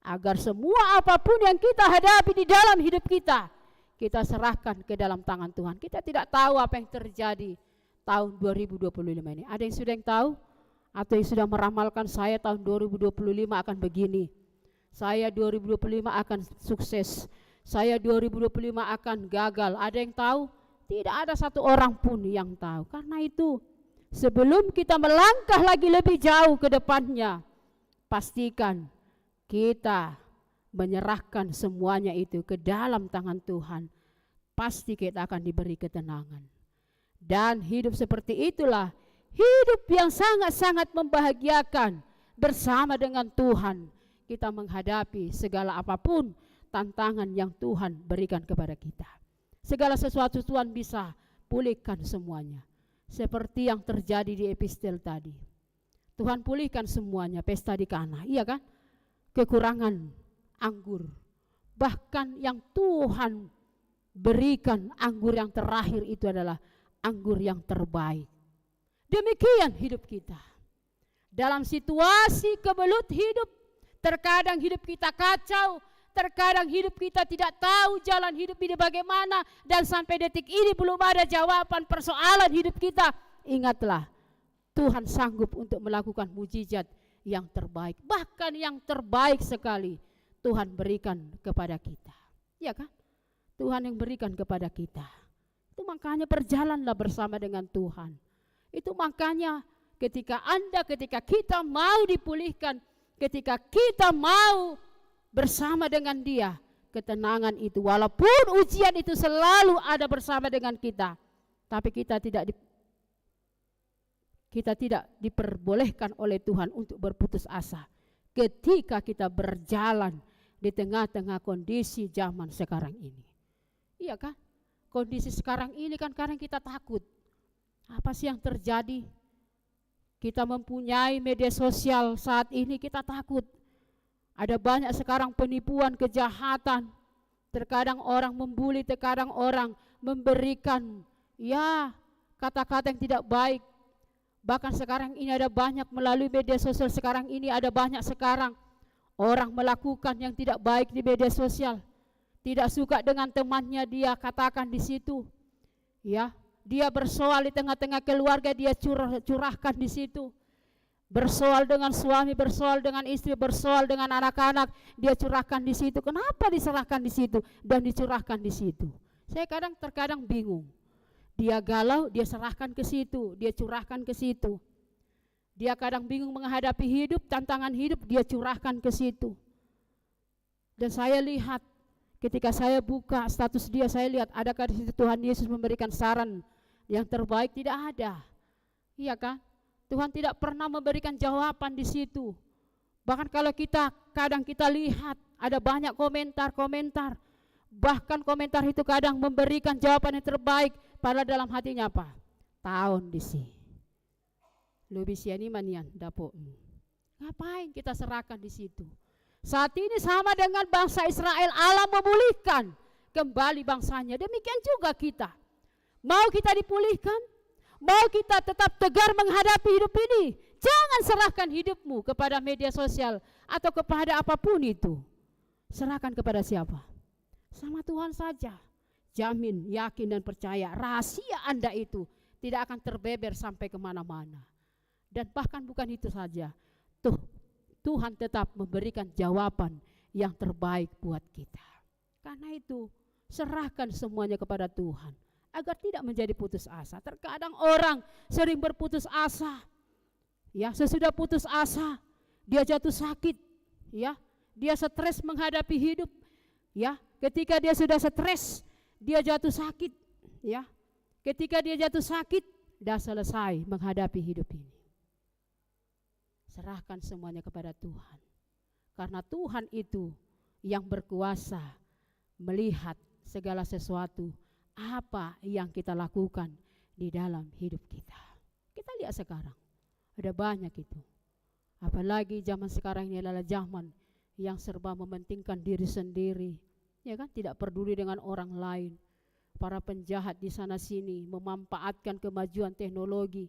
agar semua apapun yang kita hadapi di dalam hidup kita, kita serahkan ke dalam tangan Tuhan. Kita tidak tahu apa yang terjadi tahun 2025 ini. Ada yang sudah tahu? Atau yang sudah meramalkan, saya tahun 2025 akan begini, saya 2025 akan sukses, saya 2025 akan gagal. Ada yang tahu? Tidak ada satu orang pun yang tahu. Karena itu, sebelum kita melangkah lagi lebih jauh ke depannya, pastikan kita menyerahkan semuanya itu ke dalam tangan Tuhan. Pasti kita akan diberi ketenangan. Dan hidup seperti itulah hidup yang sangat-sangat membahagiakan bersama dengan Tuhan. Kita menghadapi segala apapun tantangan yang Tuhan berikan kepada kita. Segala sesuatu Tuhan bisa pulihkan semuanya. Seperti yang terjadi di epistel tadi. Tuhan pulihkan semuanya, pesta di Kana, iya kan? Kekurangan anggur. Bahkan yang Tuhan berikan anggur yang terakhir itu adalah anggur yang terbaik. Demikian hidup kita. Dalam situasi kebelut hidup, terkadang hidup kita kacau, terkadang hidup kita tidak tahu jalan hidup ini bagaimana, dan sampai detik ini belum ada jawaban persoalan hidup kita. Ingatlah, Tuhan sanggup untuk melakukan mujizat yang terbaik, bahkan yang terbaik sekali Tuhan berikan kepada kita. Ya kan? Tuhan yang berikan kepada kita. Itu makanya berjalanlah bersama dengan Tuhan. Itu makanya ketika kita mau dipulihkan, ketika kita mau bersama dengan Dia, ketenangan itu, walaupun ujian itu selalu ada bersama dengan kita, tapi kita tidak kita tidak diperbolehkan oleh Tuhan untuk berputus asa ketika kita berjalan di tengah-tengah kondisi zaman sekarang ini. Iya kan? Kondisi sekarang ini kan kadang kita takut. Apa sih yang terjadi? Kita mempunyai media sosial saat ini, kita takut. Ada banyak sekarang penipuan, kejahatan. Terkadang orang membuli, terkadang orang memberikan kata-kata yang tidak baik. Bahkan sekarang ini ada banyak melalui media sosial, sekarang ini ada banyak sekarang orang melakukan yang tidak baik di media sosial. Tidak suka dengan temannya, dia katakan di situ. Ya, dia bersoal di tengah-tengah keluarga, dia curahkan di situ. Bersoal dengan suami, bersoal dengan istri, bersoal dengan anak-anak, dia curahkan di situ. Kenapa diserahkan di situ dan dicurahkan di situ? Saya terkadang bingung. Dia galau, dia serahkan ke situ, dia curahkan ke situ. Dia kadang bingung menghadapi hidup, tantangan hidup, dia curahkan ke situ. Dan saya lihat, ketika saya buka status dia, saya lihat adakah di situ Tuhan Yesus memberikan saran yang terbaik? Tidak ada. Iya kan? Tuhan tidak pernah memberikan jawaban di situ. Bahkan kalau kadang kita lihat ada banyak komentar-komentar. Bahkan komentar itu kadang memberikan jawaban yang terbaik, padahal dalam hatinya apa? Tahun di sini. Lebih siani manian dapokmu. Ngapain kita serahkan di situ? Saat ini sama dengan bangsa Israel, Allah memulihkan kembali bangsanya. Demikian juga kita. Mau kita dipulihkan? Mau kita tetap tegar menghadapi hidup ini? Jangan serahkan hidupmu kepada media sosial atau kepada apapun itu. Serahkan kepada siapa? Sama Tuhan saja. Jamin, yakin dan percaya rahasia Anda itu tidak akan terbeber sampai kemana-mana. Dan bahkan bukan itu saja, Tuhan tetap memberikan jawaban yang terbaik buat kita. Karena itu serahkan semuanya kepada Tuhan agar tidak menjadi putus asa. Terkadang orang sering berputus asa. Ya, sesudah putus asa dia jatuh sakit, ya. Dia stres menghadapi hidup. Ya, ketika dia sudah stres, dia jatuh sakit, ya. Ketika dia jatuh sakit, dah selesai menghadapi hidup ini. Serahkan semuanya kepada Tuhan. Karena Tuhan itu yang berkuasa melihat segala sesuatu apa yang kita lakukan di dalam hidup kita. Kita lihat sekarang, ada banyak itu. Apalagi zaman sekarang ini adalah zaman yang serba mementingkan diri sendiri. Ya kan, tidak peduli dengan orang lain. Para penjahat di sana sini memanfaatkan kemajuan teknologi,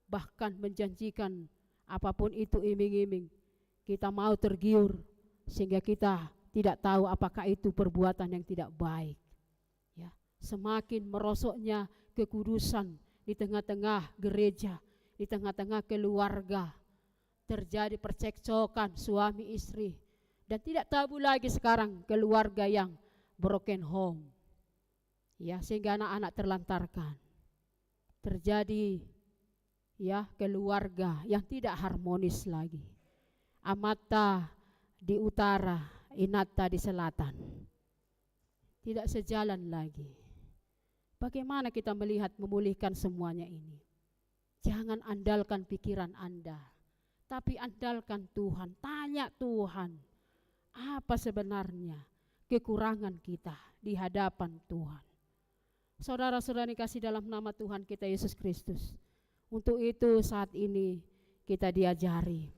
bahkan menjanjikan apapun itu iming-iming. Kita mau tergiur sehingga kita tidak tahu apakah itu perbuatan yang tidak baik. Ya, semakin merosotnya kekudusan di tengah-tengah gereja, di tengah-tengah keluarga. Terjadi percekcokan suami istri. Dan tidak tabu lagi sekarang keluarga yang broken home. Ya, sehingga anak-anak terlantarkan. Terjadi ya keluarga yang tidak harmonis lagi. Amata di utara, Inata di selatan. Tidak sejalan lagi. Bagaimana kita melihat memulihkan semuanya ini? Jangan andalkan pikiran Anda, tapi andalkan Tuhan. Tanya Tuhan, apa sebenarnya kekurangan kita di hadapan Tuhan. Saudara-saudara dikasih dalam nama Tuhan kita Yesus Kristus. Untuk itu saat ini kita diajari,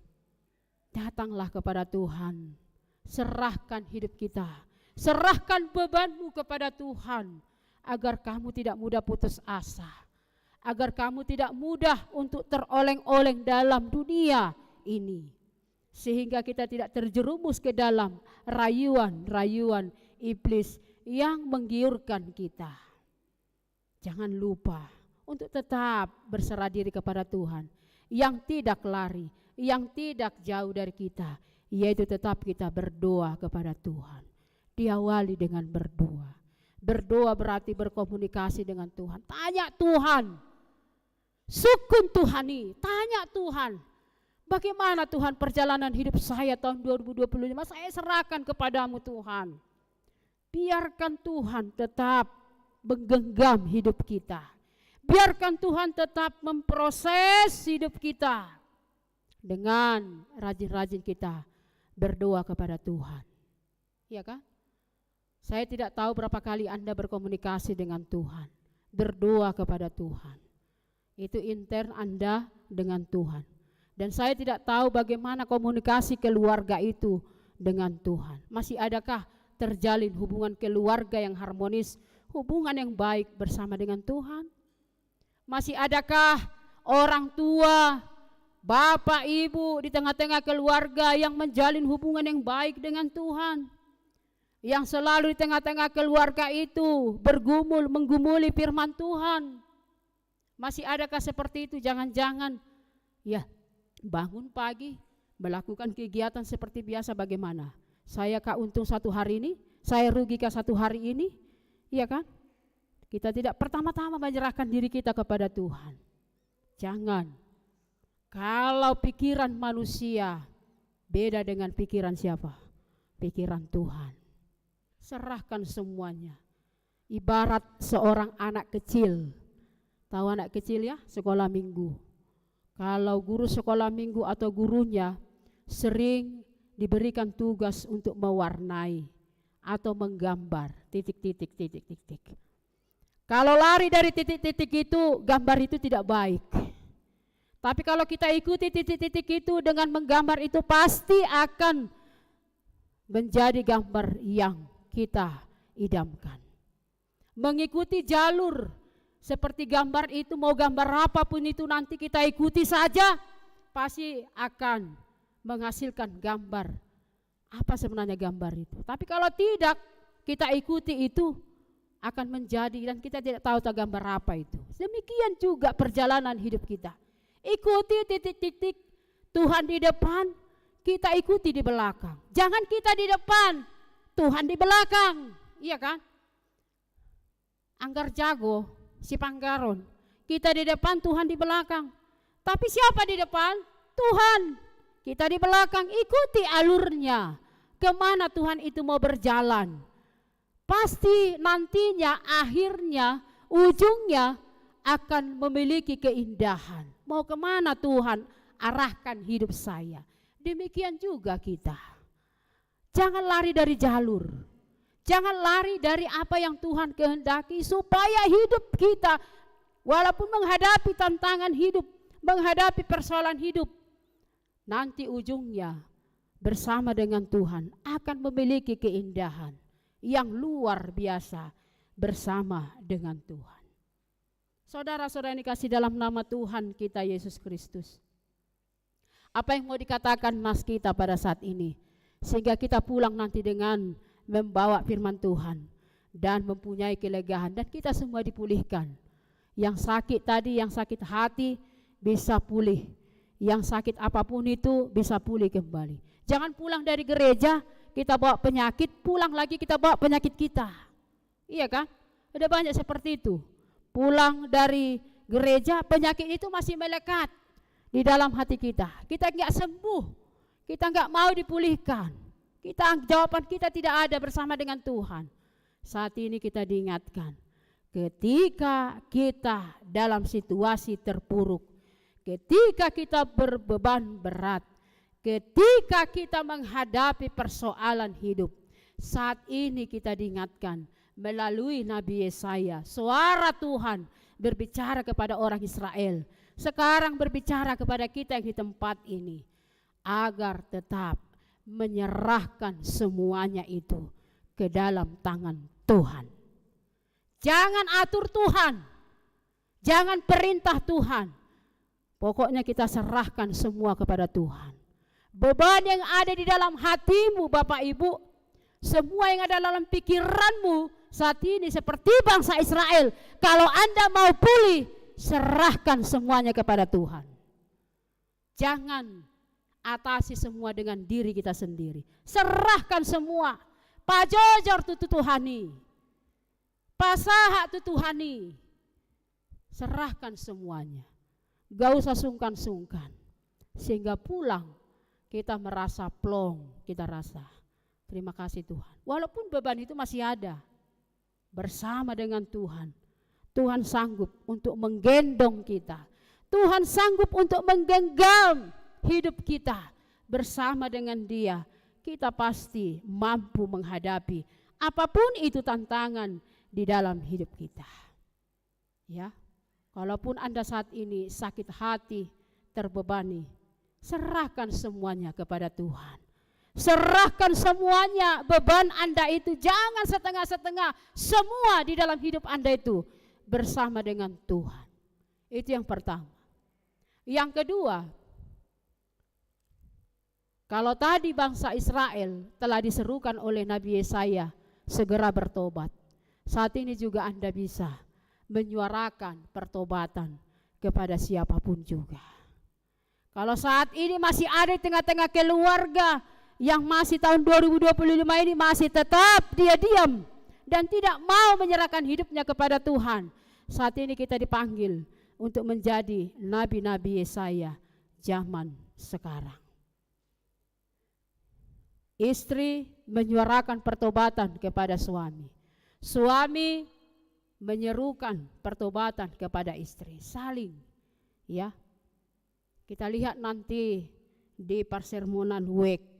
datanglah kepada Tuhan, serahkan hidup kita, serahkan bebanmu kepada Tuhan, agar kamu tidak mudah putus asa, agar kamu tidak mudah untuk teroleng-oleng dalam dunia ini, sehingga kita tidak terjerumus ke dalam rayuan-rayuan iblis yang menggiurkan kita. Jangan lupa untuk tetap berserah diri kepada Tuhan, yang tidak lari, yang tidak jauh dari kita, yaitu tetap kita berdoa kepada Tuhan. Diawali dengan berdoa. Berdoa berarti berkomunikasi dengan Tuhan. Tanya Tuhan, sukun Tuhani, tanya Tuhan, bagaimana Tuhan perjalanan hidup saya tahun 2025, saya serahkan kepadamu Tuhan. Biarkan Tuhan tetap menggenggam hidup kita. Biarkan Tuhan tetap memproses hidup kita dengan rajin-rajin kita berdoa kepada Tuhan. Iya kan? Saya tidak tahu berapa kali Anda berkomunikasi dengan Tuhan, berdoa kepada Tuhan. Itu intern Anda dengan Tuhan. Dan saya tidak tahu bagaimana komunikasi keluarga itu dengan Tuhan. Masih adakah terjalin hubungan keluarga yang harmonis, hubungan yang baik bersama dengan Tuhan? Masih adakah orang tua, bapak, ibu di tengah-tengah keluarga yang menjalin hubungan yang baik dengan Tuhan? Yang selalu di tengah-tengah keluarga itu bergumul, menggumuli firman Tuhan. Masih adakah seperti itu? Jangan-jangan ya bangun pagi, melakukan kegiatan seperti biasa. Bagaimana? Saya kah untung satu hari ini? Saya rugikah satu hari ini? Iya kan? Kita tidak pertama-tama menyerahkan diri kita kepada Tuhan. Jangan. Kalau pikiran manusia beda dengan pikiran siapa? Pikiran Tuhan. Serahkan semuanya. Ibarat seorang anak kecil. Tahu anak kecil ya? Sekolah minggu. Kalau guru sekolah minggu atau gurunya sering diberikan tugas untuk mewarnai atau menggambar titik-titik. Kalau lari dari titik-titik itu, gambar itu tidak baik. Tapi kalau kita ikuti titik-titik itu dengan menggambar itu, pasti akan menjadi gambar yang kita idamkan. Mengikuti jalur seperti gambar itu, mau gambar apapun itu nanti kita ikuti saja, pasti akan menghasilkan gambar. Apa sebenarnya gambar itu? Tapi kalau tidak kita ikuti itu, akan menjadi, dan kita tidak tahu gambar apa itu. Demikian juga perjalanan hidup kita. Ikuti titik-titik Tuhan di depan, kita ikuti di belakang. Jangan kita di depan, Tuhan di belakang. Iya kan? Anggar jago, si Panggaron. Kita di depan, Tuhan di belakang. Tapi siapa di depan? Tuhan. Kita di belakang, ikuti alurnya. Kemana Tuhan itu mau berjalan? Pasti nantinya, akhirnya, ujungnya akan memiliki keindahan. Mau kemana Tuhan arahkan hidup saya? Demikian juga kita. Jangan lari dari jalur. Jangan lari dari apa yang Tuhan kehendaki, supaya hidup kita walaupun menghadapi tantangan hidup, menghadapi persoalan hidup, nanti ujungnya bersama dengan Tuhan akan memiliki keindahan yang luar biasa bersama dengan Tuhan. Saudara-saudara yang dikasih dalam nama Tuhan kita Yesus Kristus, apa yang mau dikatakan mas kita pada saat ini, sehingga kita pulang nanti dengan membawa firman Tuhan dan mempunyai kelegaan, dan kita semua dipulihkan. Yang sakit tadi, yang sakit hati bisa pulih, yang sakit apapun itu bisa pulih kembali. Jangan pulang dari gereja kita bawa penyakit, pulang lagi kita bawa penyakit kita. Iya kan? Ada banyak seperti itu. Pulang dari gereja, penyakit itu masih melekat di dalam hati kita. Kita enggak sembuh, kita enggak mau dipulihkan. Jawaban kita tidak ada bersama dengan Tuhan. Saat ini kita diingatkan, ketika kita dalam situasi terpuruk, ketika kita berbeban berat, ketika kita menghadapi persoalan hidup, saat ini kita diingatkan melalui Nabi Yesaya, suara Tuhan berbicara kepada orang Israel, sekarang berbicara kepada kita yang di tempat ini, agar tetap menyerahkan semuanya itu ke dalam tangan Tuhan. Jangan atur Tuhan, jangan perintah Tuhan, pokoknya kita serahkan semua kepada Tuhan. Beban yang ada di dalam hatimu Bapak Ibu, semua yang ada dalam pikiranmu saat ini seperti bangsa Israel, kalau Anda mau pulih, serahkan semuanya kepada Tuhan. Jangan atasi semua dengan diri kita sendiri. Serahkan semua. Pajojor tu Tuhani, pasaha tu Tuhani. Serahkan semuanya. Gak usah sungkan-sungkan. Sehingga pulang kita merasa plong, kita rasa terima kasih Tuhan. Walaupun beban itu masih ada, bersama dengan Tuhan, Tuhan sanggup untuk menggendong kita. Tuhan sanggup untuk menggenggam hidup kita. Bersama dengan Dia, kita pasti mampu menghadapi apapun itu tantangan di dalam hidup kita. Ya, kalaupun Anda saat ini sakit hati, terbebani, serahkan semuanya kepada Tuhan. Serahkan semuanya, beban Anda itu jangan setengah-setengah. Semua di dalam hidup Anda itu bersama dengan Tuhan. Itu yang pertama. Yang kedua, kalau tadi bangsa Israel telah diserukan oleh Nabi Yesaya segera bertobat, saat ini juga Anda bisa menyuarakan pertobatan kepada siapapun juga. Kalau saat ini masih ada di tengah-tengah keluarga yang masih tahun 2025 ini masih tetap dia diam dan tidak mau menyerahkan hidupnya kepada Tuhan, saat ini kita dipanggil untuk menjadi nabi-nabi Yesaya zaman sekarang. Istri menyuarakan pertobatan kepada suami. Suami menyerukan pertobatan kepada istri. Saling, ya. Kita lihat nanti di persermonan WEK.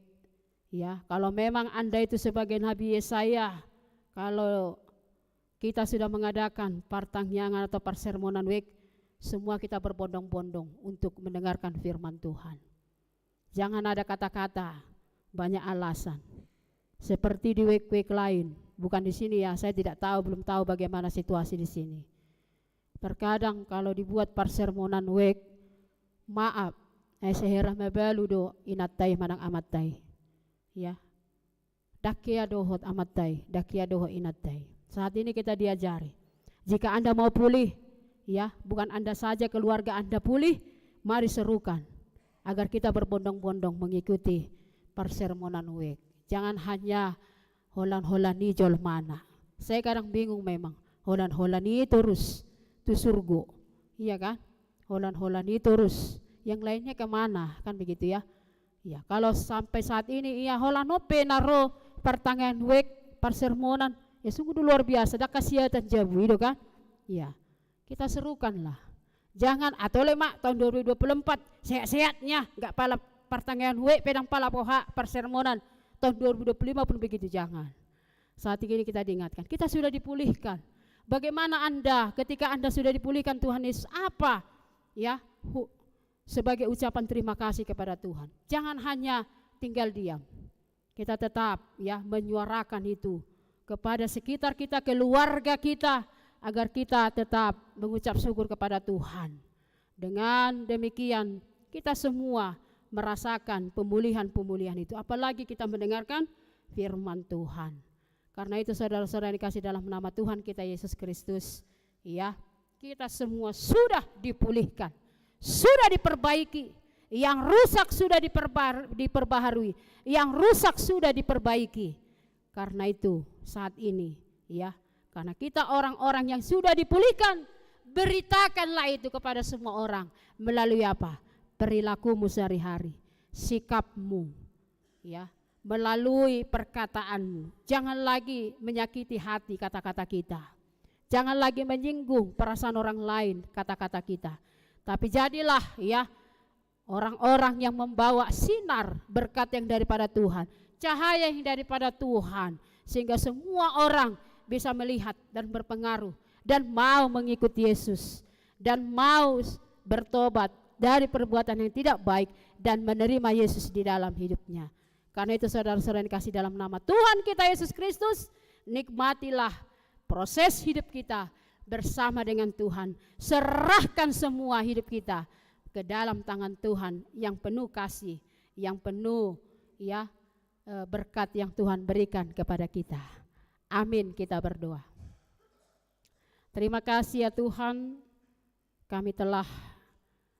Ya, kalau memang Anda itu sebagai Nabi Yesaya, kalau kita sudah mengadakan partangyangan atau persermonan WEK, semua kita berbondong-bondong untuk mendengarkan firman Tuhan. Jangan ada kata-kata, banyak alasan. Seperti di WEK-WEK lain, bukan di sini ya, saya tidak tahu, belum tahu bagaimana situasi di sini. Terkadang kalau dibuat persermonan WEK, maaf, seherah mebalu do inatai manang amatai. Ya, dakia dohot amatai, dakia dohot inatai. Saat ini kita diajari, jika Anda mau pulih, ya, bukan Anda saja, keluarga Anda pulih, mari serukan agar kita berbondong-bondong mengikuti persermonan WEK. Jangan hanya holan-holani jol mana. Saya kadang bingung memang, holan-holani terus tu surgo, iya kan? Holan-holani terus, yang lainnya kemana, kan begitu ya? Ya, kalau sampai saat ini iya holanope naro pertanyaan WEK persermonan, ya sungguh luar biasa, dah kasiatan jabu itu kan? Ya, kita serukanlah. Jangan atau lemak tahun 2024 sehat-sehatnya enggak pala pertanyaan WEK pedang pala poha persermonan tahun 2025 pun begitu, jangan. Saat ini kita diingatkan, kita sudah dipulihkan. Bagaimana Anda ketika Anda sudah dipulihkan Tuhan Yesus, apa ya sebagai ucapan terima kasih kepada Tuhan? Jangan hanya tinggal diam. Kita tetap ya menyuarakan itu kepada sekitar kita, keluarga kita, agar kita tetap mengucap syukur kepada Tuhan. Dengan demikian kita semua merasakan pemulihan-pemulihan itu, apalagi kita mendengarkan firman Tuhan. Karena itu saudara-saudara yang dikasih dalam nama Tuhan kita Yesus Kristus, ya, kita semua sudah dipulihkan, sudah diperbaiki, yang rusak sudah diperbaharui, yang rusak sudah diperbaiki. Karena itu saat ini ya, karena kita orang-orang yang sudah dipulihkan, beritakanlah itu kepada semua orang melalui apa? Perilakumu sehari-hari, sikapmu ya, melalui perkataanmu. Jangan lagi menyakiti hati kata-kata kita. Jangan lagi menyinggung perasaan orang lain kata-kata kita. Tapi jadilah ya orang-orang yang membawa sinar berkat yang daripada Tuhan, cahaya yang daripada Tuhan, sehingga semua orang bisa melihat dan berpengaruh dan mau mengikuti Yesus dan mau bertobat dari perbuatan yang tidak baik dan menerima Yesus di dalam hidupnya. Karena itu saudara-saudara yang dikasih dalam nama Tuhan kita Yesus Kristus, nikmatilah proses hidup kita bersama dengan Tuhan. Serahkan semua hidup kita ke dalam tangan Tuhan yang penuh kasih, yang penuh ya berkat yang Tuhan berikan kepada kita. Amin, kita berdoa. Terima kasih ya Tuhan, kami telah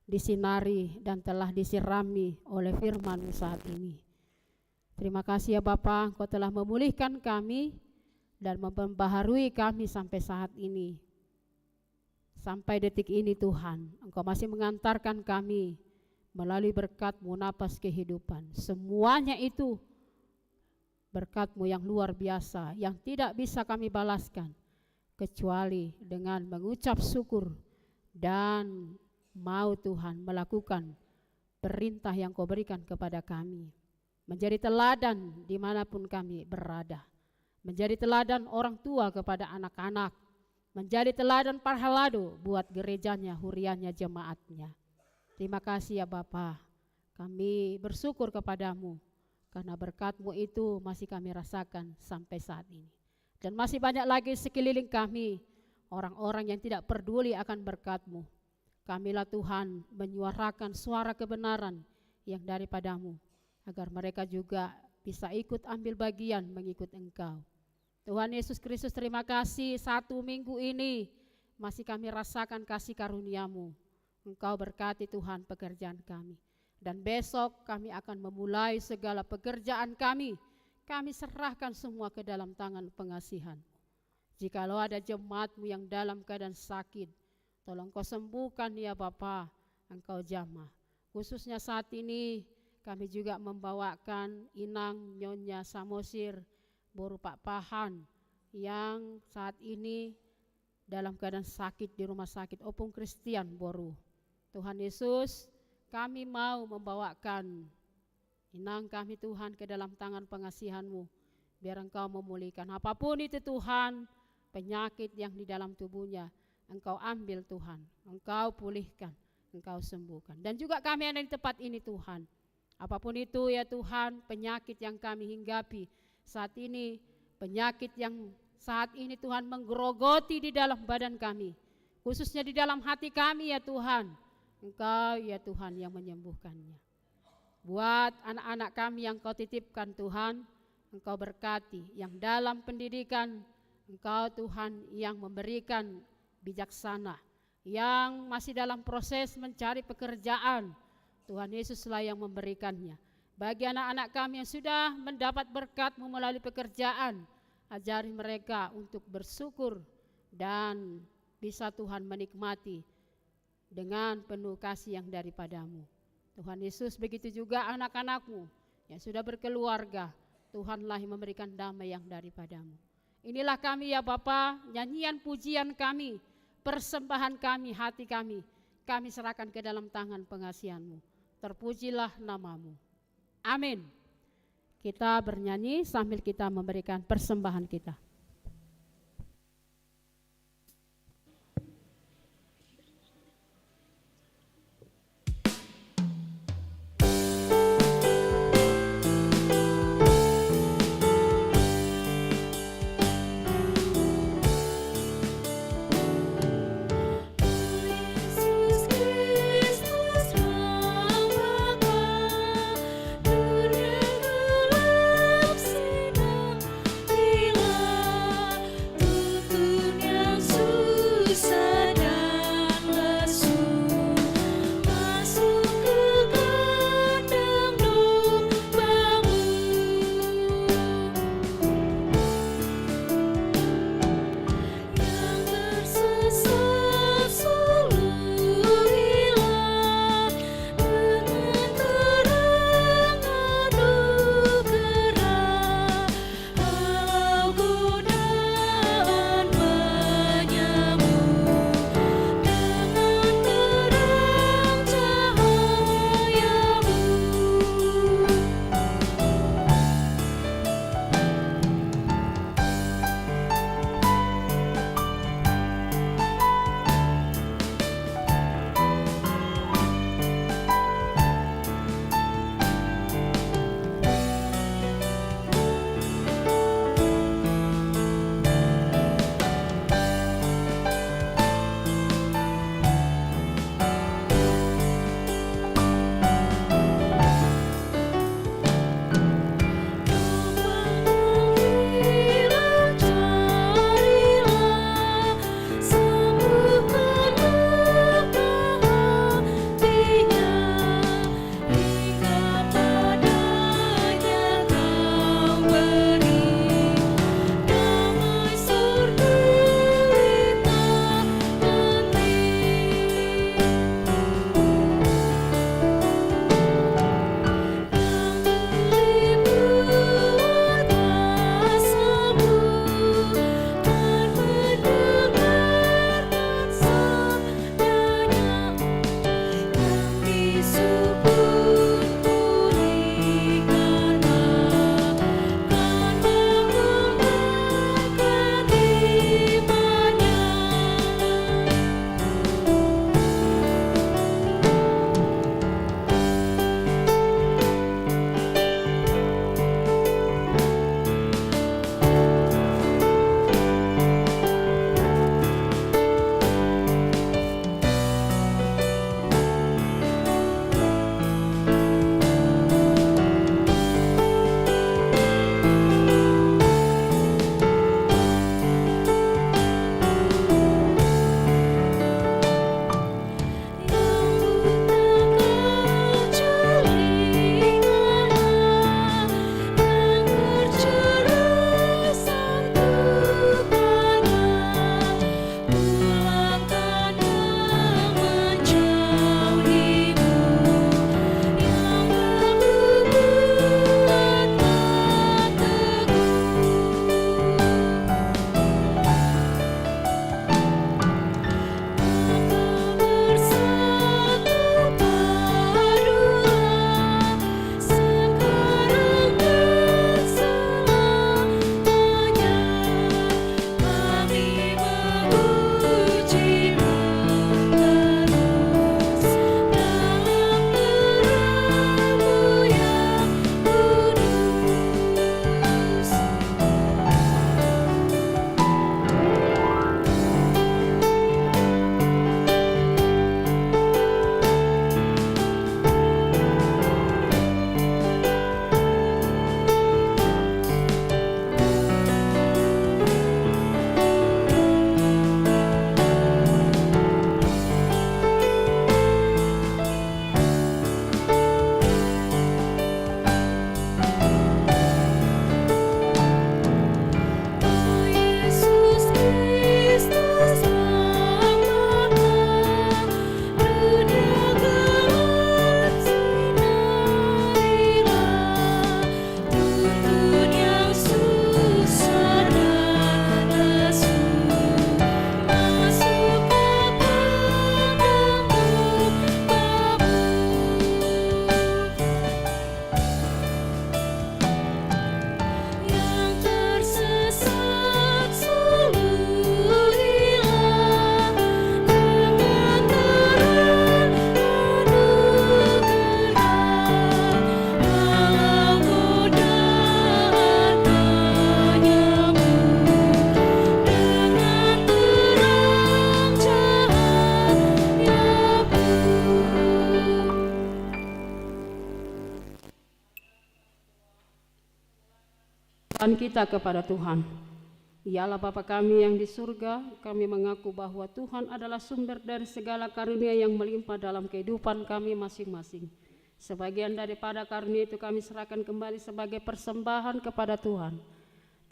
disinari dan telah disirami oleh firman saat ini. Terima kasih ya Bapa, Engkau telah memulihkan kami dan membaharui kami sampai saat ini. Sampai detik ini Tuhan, Engkau masih mengantarkan kami melalui berkat-Mu napas kehidupan. Semuanya itu berkat-Mu yang luar biasa, yang tidak bisa kami balaskan. kecuali dengan mengucap syukur dan mau Tuhan melakukan perintah yang Kau berikan kepada kami. Menjadi teladan dimanapun kami berada. Menjadi teladan orang tua kepada anak-anak. Menjadi teladan parhalado buat gerejanya, huriannya, jemaatnya. Terima kasih ya Bapa. Kami bersyukur kepadamu karena berkat-Mu itu masih kami rasakan sampai saat ini. Dan masih banyak lagi sekeliling kami, orang-orang yang tidak peduli akan berkat-Mu. Kamilah Tuhan menyuarakan suara kebenaran yang daripada-Mu, agar mereka juga bisa ikut ambil bagian mengikut Engkau. Tuhan Yesus Kristus, terima kasih 1 minggu ini masih kami rasakan kasih karunia-Mu. Engkau berkati Tuhan pekerjaan kami. Dan besok kami akan memulai segala pekerjaan kami. Kami serahkan semua ke dalam tangan pengasihan. Jikalau ada jemaat-Mu yang dalam keadaan sakit, tolong Kau sembuhkan ya Bapa, Engkau jamah. Khususnya saat ini kami juga membawakan Inang Nyonya Samosir, Boru Pak Pahan, yang saat ini dalam keadaan sakit di rumah sakit Opung Kristian Boru. Tuhan Yesus, kami mau membawakan Inang kami Tuhan ke dalam tangan pengasihan-Mu, biar Engkau memulihkan apapun itu Tuhan, penyakit yang di dalam tubuhnya, Engkau ambil Tuhan, Engkau pulihkan, Engkau sembuhkan. Dan juga kami ada di tempat ini Tuhan, apapun itu ya Tuhan, penyakit yang kami hinggapi saat ini, penyakit yang saat ini Tuhan menggerogoti di dalam badan kami, khususnya di dalam hati kami ya Tuhan, Engkau ya Tuhan yang menyembuhkannya. Buat anak-anak kami yang Kau titipkan Tuhan, Engkau berkati, yang dalam pendidikan, Engkau Tuhan yang memberikan bijaksana, yang masih dalam proses mencari pekerjaan, Tuhan Yesuslah yang memberikannya. Bagi anak-anak kami yang sudah mendapat berkat-Mu melalui pekerjaan, ajari mereka untuk bersyukur dan bisa Tuhan menikmati dengan penuh kasih yang daripada-Mu. Tuhan Yesus, begitu juga anak-anak-Mu yang sudah berkeluarga, Tuhanlah yang memberikan damai yang daripada-Mu. Inilah kami ya Bapa, nyanyian pujian kami, persembahan kami, hati kami serahkan ke dalam tangan pengasihan-Mu. Terpujilah nama-Mu. Amin. Kita bernyanyi sambil kita memberikan persembahan kita. Dunia gelap, sinar hilang. persembahan kita kepada Tuhan. Ialah Bapa kami yang di surga, kami mengaku bahwa Tuhan adalah sumber dari segala karunia yang melimpah dalam kehidupan kami masing-masing. Sebagian daripada karunia itu kami serahkan kembali sebagai persembahan kepada Tuhan.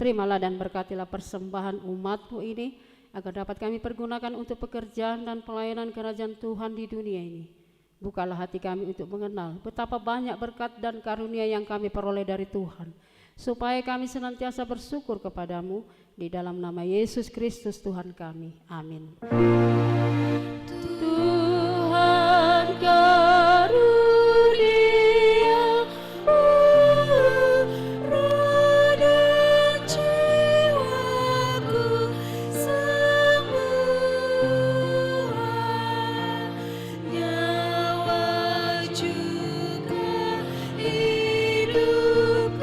Terimalah dan berkatilah persembahan umat-Mu ini, agar dapat kami pergunakan untuk pekerjaan dan pelayanan kerajaan Tuhan di dunia ini. Bukalah hati kami untuk mengenal betapa banyak berkat dan karunia yang kami peroleh dari Tuhan, supaya kami senantiasa bersyukur kepadamu, di dalam nama Yesus Kristus Tuhan kami. Amin. Tuhan karunia roh dan jiwaku semua, nyawa juga hidupku,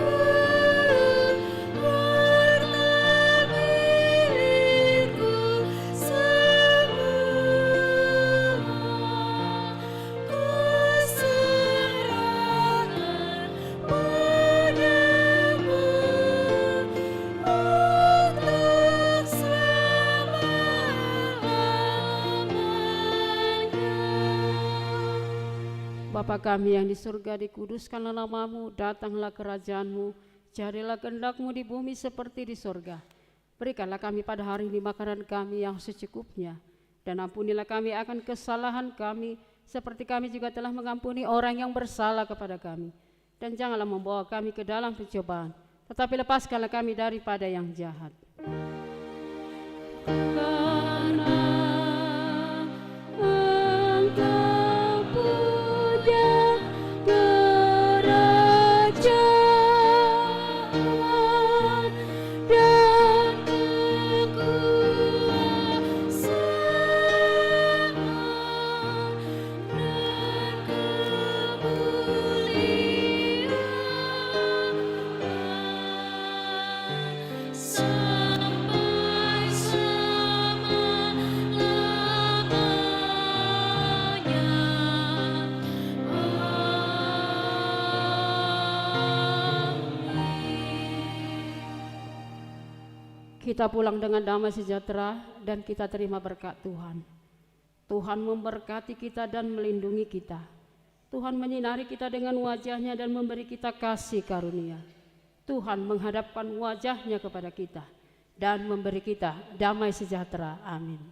Bapa kami yang di surga, dikuduskanlah namamu, datanglah kerajaanmu, jadilah kehendak-Mu di bumi seperti di surga. Berikanlah kami pada hari ini makanan kami yang secukupnya, dan ampunilah kami akan kesalahan kami, seperti kami juga telah mengampuni orang yang bersalah kepada kami. Dan janganlah membawa kami ke dalam pencobaan, tetapi lepaskanlah kami daripada yang jahat. Karena Engkau punya kerajaan dan kekuasaan dan kemuliaan sampai selama-lamanya. Kita pulang dengan damai sejahtera dan kita terima berkat Tuhan. Tuhan memberkati kita dan melindungi kita. Tuhan menyinari kita dengan wajah-Nya dan memberi kita kasih karunia. Tuhan menghadapkan wajah-Nya kepada kita dan memberi kita damai sejahtera. Amin.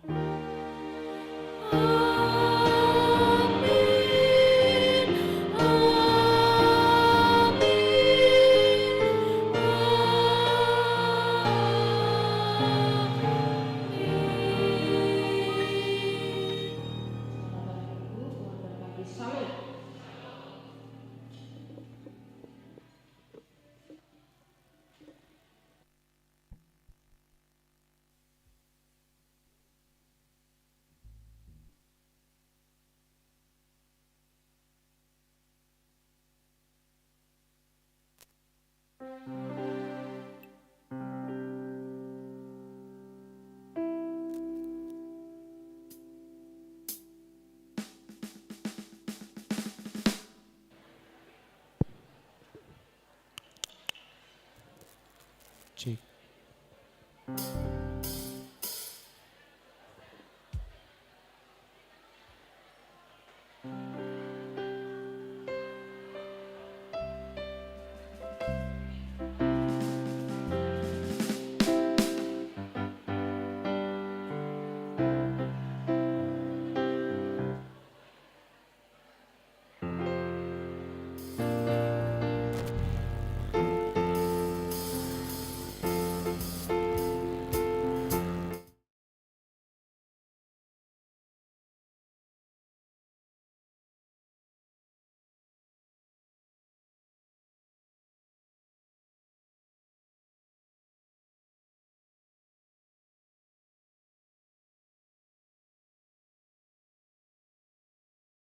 Cik.